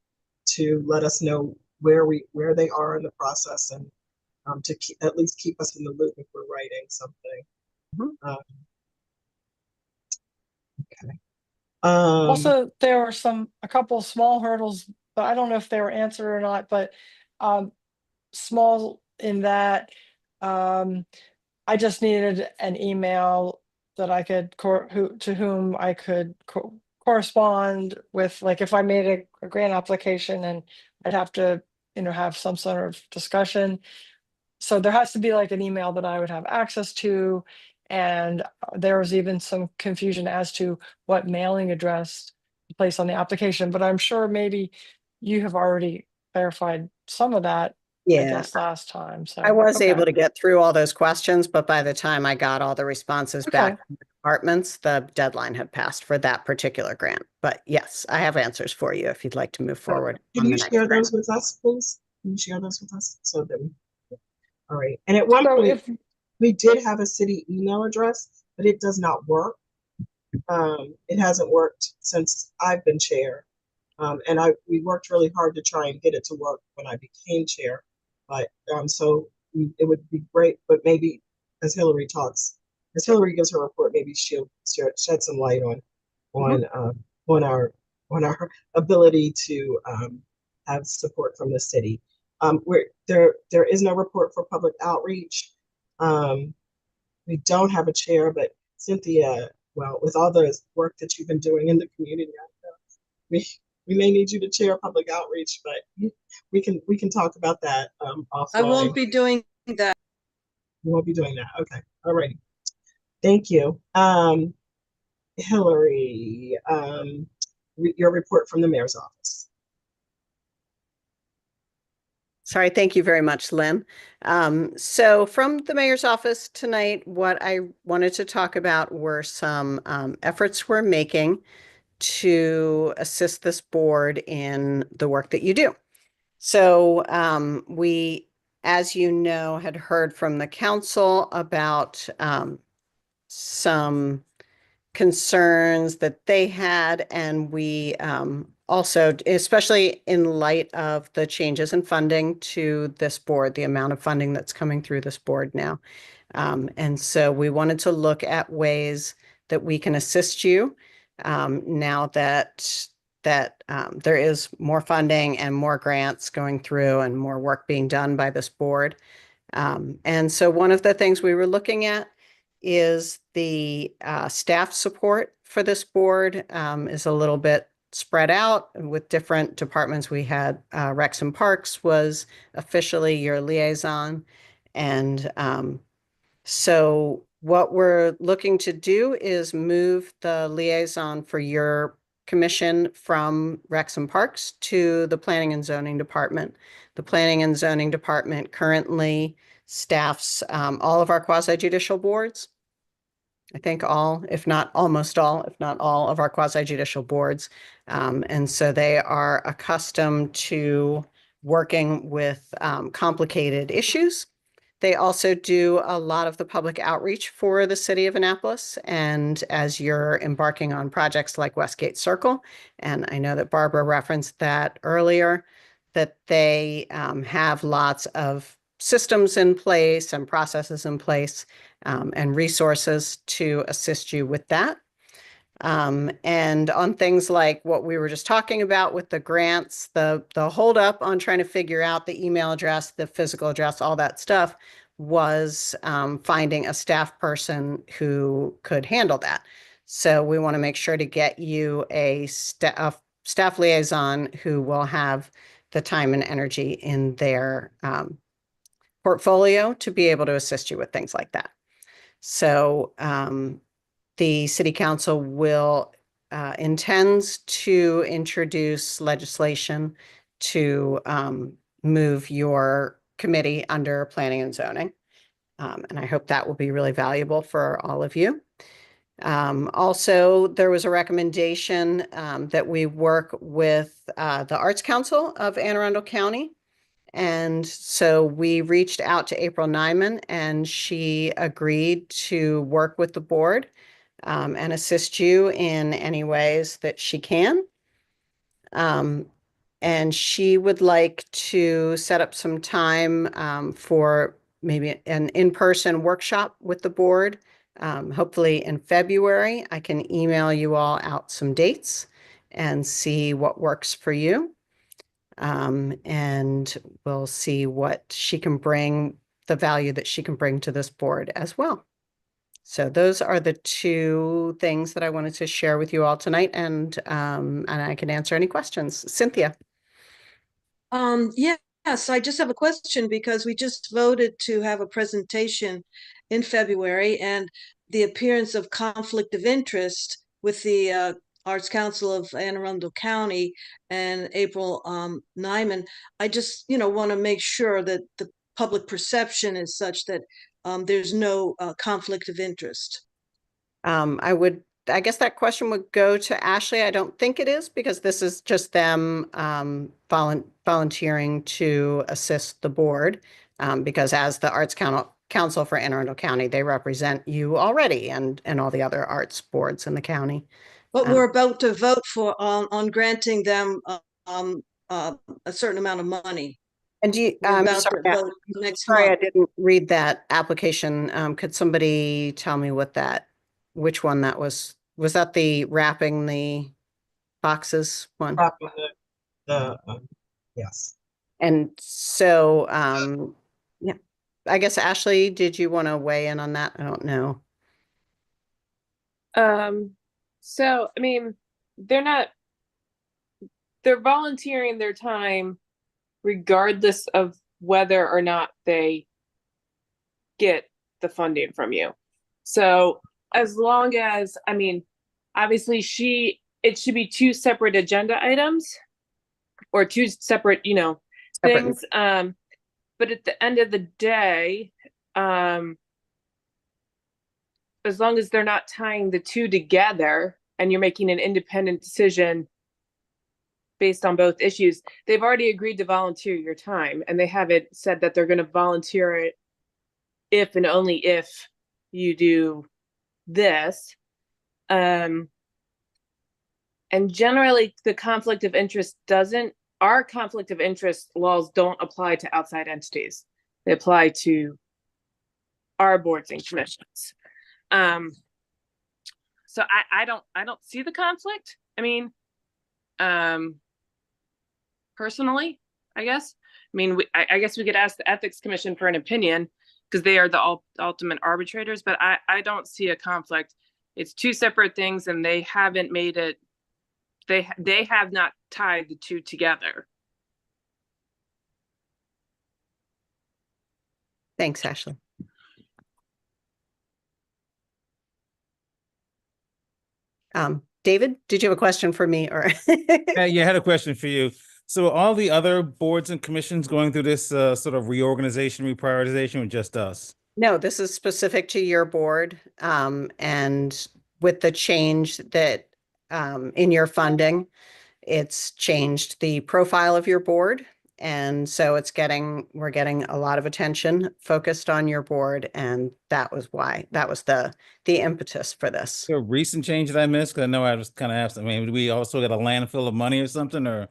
to let us know where they are in the process, and to at least keep us in the loop if we're writing something. Okay. Also, there were a couple of small hurdles, but I don't know if they were answered or not, but small in that I just needed an email that I could to whom I could correspond with, like if I made a grant application and I'd have to, have some sort of discussion. So there has to be like an email that I would have access to. And there was even some confusion as to what mailing address to place on the application, but I'm sure maybe you have already clarified some of that, I Yeah, guess, last time. So I was okay. able to get through all those questions, but by the time I got all the responses back Okay. from the departments, the deadline had passed for that particular grant. But yes, I have answers for you if you'd like to move forward. Can on you the next share grant. those with us, please? Can you share those with us so that all right. And at one point, we did have a city email address, but it does not work. It hasn't worked since I've been chair. And we worked really hard to try and get it to work when I became chair. But so it would be great, but maybe as Hillary gives her report, maybe she'll shed some light on our ability to have support from the city. There is no report for public outreach. We don't have a chair, but Cynthia, well, with all the work that you've been doing in the community, we may need you to chair public outreach, but we can talk about that offline. I won't be doing that. You won't be doing that. Okay. All right. Thank you. Hillary, your report from the mayor's office. Sorry, thank you very much, Lynn. So from the mayor's office tonight, what I wanted to talk about were some efforts we're making to assist this board in the work that you do. So we, as you know, had heard from the council about some concerns that they had, and we also, especially in light of the changes in funding to this board, the amount of funding that's coming through this board now. And so we wanted to look at ways that we can assist you now that there is more funding and more grants going through and more work being done by this board. And so one of the things we were looking at is the staff support for this board is a little bit spread out with different departments. We had Rex and Parks was officially your liaison. And so what we're looking to do is move the liaison for your commission from Rex and Parks to the Planning and Zoning Department. The Planning and Zoning Department currently staffs all of our quasi-judicial boards. I think all, if not almost all, if not all of our quasi-judicial boards. And so they are accustomed to working with complicated issues. They also do a lot of the public outreach for the city of Annapolis. And as you're embarking on projects like Westgate Circle, and I know that Barbara referenced that earlier, that they have lots of systems in place and processes in place and resources to assist you with that. And on things like what we were just talking about with the grants, the hold up on trying to figure out the email address, the physical address, all that stuff was finding a staff person who could handle that. So we want to make sure to get you a staff liaison who will have the time and energy in their portfolio to be able to assist you with things like that. So the city council will intends to introduce legislation to move your committee under planning and zoning. And I hope that will be really valuable for all of you. Also, there was a recommendation that we work with the Arts Council of Anne Arundel County. And so we reached out to April Nyman, and she agreed to work with the board and assist you in any ways that she can. And she would like to set up some time for maybe an in-person workshop with the board. Hopefully in February. I can email you all out some dates and see what works for you. And we'll see what she can bring, the value that she can bring to this board as well. So those are the two things that I wanted to share with you all tonight, and I can answer any questions. Cynthia. Yes, I just have a question because we just voted to have a presentation in February, and the appearance of conflict of interest with the Arts Council of Anne Arundel County and April Nyman. I just, want to make sure that the public perception is such that there's no conflict of interest. I guess that question would go to Ashley. I don't think it is, because this is just them volunteering to assist the board, because as the Arts Council for Anne Arundel County, they represent you already and all the other arts boards in the county. But we're about to vote for on granting them a certain amount of money. And I'm sorry, next sorry, I month. didn't read that application. Could somebody tell me which one that was? Was that the wrapping the boxes one? Yes. And so, yeah, I guess Ashley, did you want to weigh in on that? I don't know. So, I mean, they're volunteering their time regardless of whether or not they get the funding from you. So as long as, I mean, obviously it should be two separate agenda items or two separate, things. But at the end of the day, as long as they're not tying the two together and you're making an independent decision based on both issues, they've already agreed to volunteer your time, and they haven't said that they're going to volunteer it if and only if you do this. And generally the conflict of interest our conflict of interest laws don't apply to outside entities. They apply to our boards and commissions. So I don't see the conflict. I mean, personally, I guess. I mean, I guess we could ask the Ethics Commission for an opinion, because they are the ultimate arbitrators, but I don't see a conflict. It's two separate things, and they haven't made it, they have not tied the two together. Thanks, Ashley. David, did you have a question for me, or? Yeah, I had a question for you. So all the other boards and commissions going through this sort of reorganization, reprioritization, or just us? No, this is specific to your board. And with the change that in your funding, it's changed the profile of your board. And so we're getting a lot of attention focused on your board. And that was why, that was the impetus for this. A recent change that I missed? Because I know I was kind of asked, I mean, we also got a landfill of money or something, or?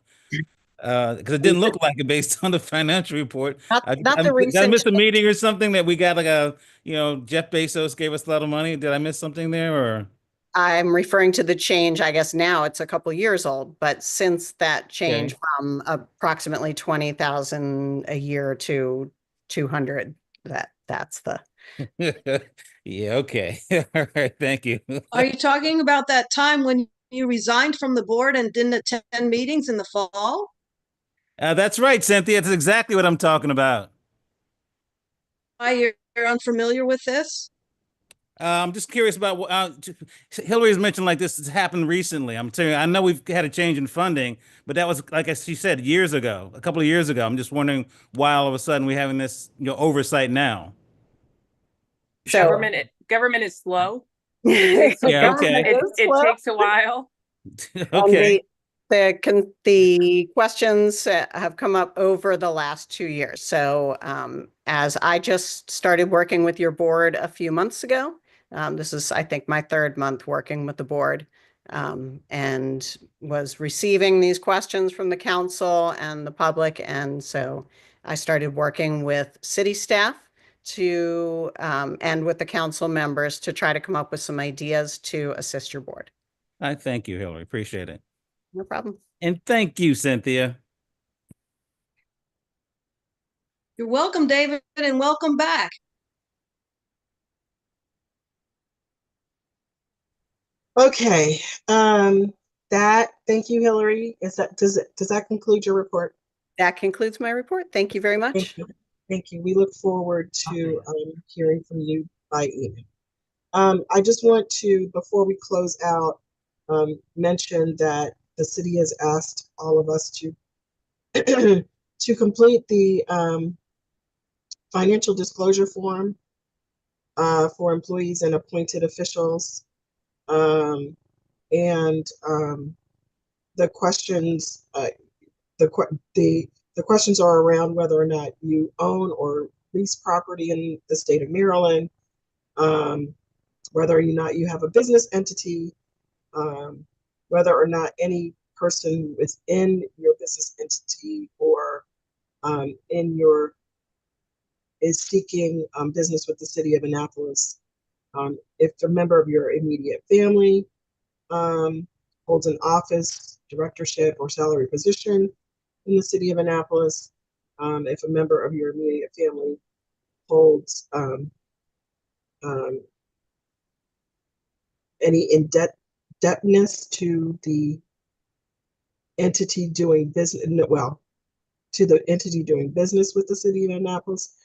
Because it didn't look like it based on the financial report. Not the Did I recent miss a meeting or something that we got like Jeff Bezos gave us a lot of money? Did I miss something there, or? I'm referring to the change, I guess now it's a couple years old, but since that change from approximately 20,000 a year to 200, that that's the, Yeah, okay. All right, thank you. Are you talking about that time when you resigned from the board and didn't attend meetings in the fall? That's right, Cynthia. That's exactly what I'm talking about. Why you're unfamiliar with this? I'm just curious about what Hillary's mentioned like this has happened recently. I'm telling you, I know we've had a change in funding, but that was, like she said, years ago, a couple of years ago. I'm just wondering why all of a sudden we're having this, oversight now. so. Government is slow. Yeah, Yeah, okay. It takes a while. Okay. The questions have come up over the last 2 years. So as I just started working with your board a few months ago, this is, I think, my 3rd month working with the board, and was receiving these questions from the council and the public. And so I started working with city staff to and with the council members to try to come up with some ideas to assist your board. I thank you, Hillary. Appreciate it. No problem. And thank you, Cynthia. You're welcome, David, and welcome back. Okay, thank you, Hillary. Does that conclude your report? That concludes my report. Thank you very much. Thank you. Thank you. We look forward to hearing from you by email. I just want to, before we close out, mention that the city has asked all of us to to complete the financial disclosure form for employees and appointed officials. And the questions, the questions are around whether or not you own or lease property in the state of Maryland, whether or not you have a business entity, whether or not any person within your business entity or is seeking business with the city of Annapolis. If a member of your immediate family holds an office, directorship, or salary position in the city of Annapolis, if a member of your immediate family holds any indebtedness to the entity doing business, to the entity doing business with the city of Annapolis.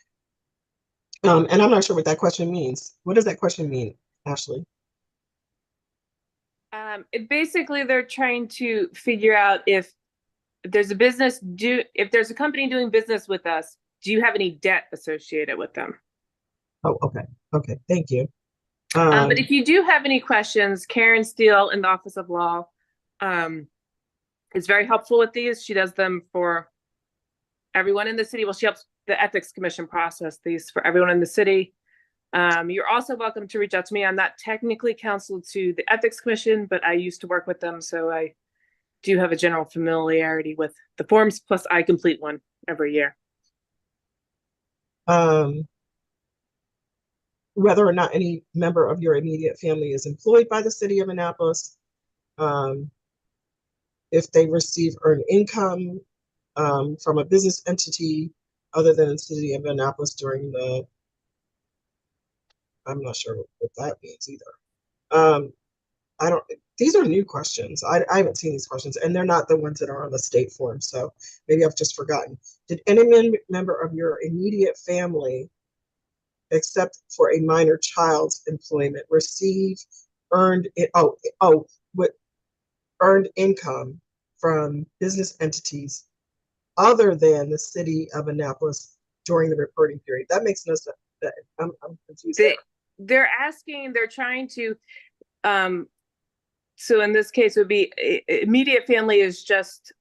And I'm not sure what that question means. What does that question mean, Ashley? Basically, they're trying to figure out if there's a company doing business with us, do you have any debt associated with them? Oh, okay. Okay, thank you. But if you do have any questions, Karen Steele in the Office of Law is very helpful with these. She does them for everyone in the city. Well, she helps the Ethics Commission process these for everyone in the city. You're also welcome to reach out to me. I'm not technically counsel to the Ethics Commission, but I used to work with them, so I do have a general familiarity with the forms, plus I complete one every year. Whether or not any member of your immediate family is employed by the city of Annapolis, if they receive earned income from a business entity other than the city of Annapolis during the, I'm not sure what that means either. These are new questions. I haven't seen these questions, and they're not the ones that are on the state form, so maybe I've just forgotten. Did any member of your immediate family, except for a minor child's employment, receive earned income from business entities other than the city of Annapolis during the reporting period? That makes no sense. I'm confused. They're trying to, so in this case it would be immediate family is just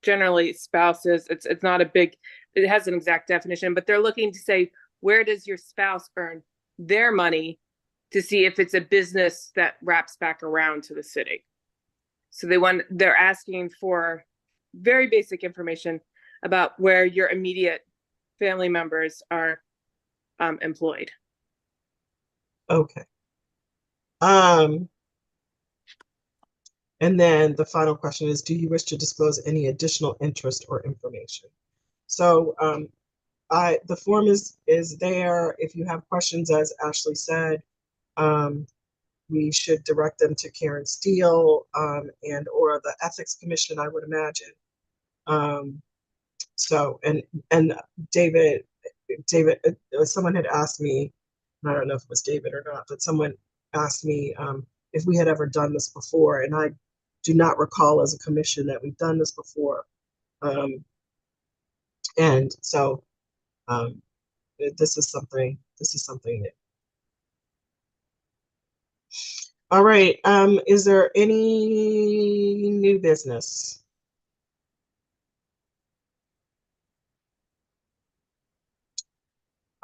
generally spouses. It's not a big, it has an exact definition, but they're looking to say, where does your spouse earn their money to see if it's a business that wraps back around to the city. So they're asking for very basic information about where your immediate family members are employed. Okay. And then the final question is, do you wish to disclose any additional interest or information? So the form is there. If you have questions, as Ashley said, we should direct them to Karen Steele, and or the Ethics Commission, I would imagine. So, and David, someone had asked me, I don't know if it was David or not, but someone asked me if we had ever done this before, and I do not recall as a commission that we've done this before. And so this is something new. All right, is there any new business?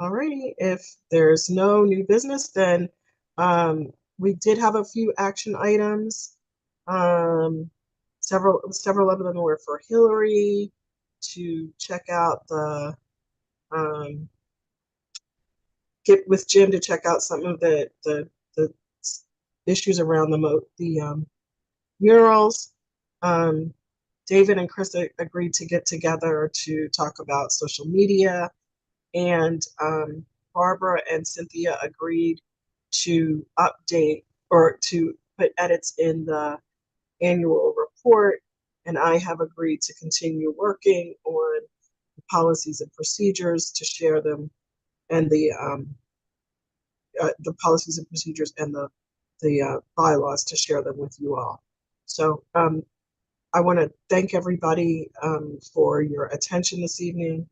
All righty, if there's no new business, then we did have a few action items. Several of them were for Hillary to check out the get with Jim to check out some of the issues around the murals. David and Chris agreed to get together to talk about social media, and Barbara and Cynthia agreed to update or to put edits in the annual report, and I have agreed to continue working on the policies and procedures to share them, and the policies and procedures and the bylaws to share them with you all. So I want to thank everybody for your attention this evening.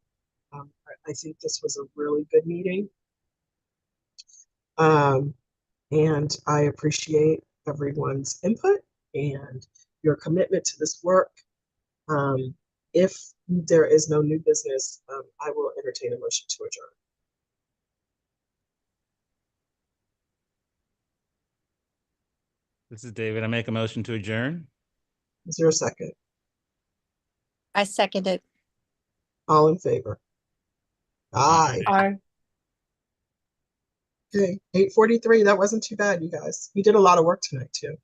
I think this was a really good meeting. And I appreciate everyone's input and your commitment to this work. If there is no new business, I will entertain a motion to adjourn. This is David. I make a motion to adjourn. Is there a second? I second it. All in favor? Aye. Aye. Okay, 8:43. That wasn't too bad, you guys. We did a lot of work tonight too.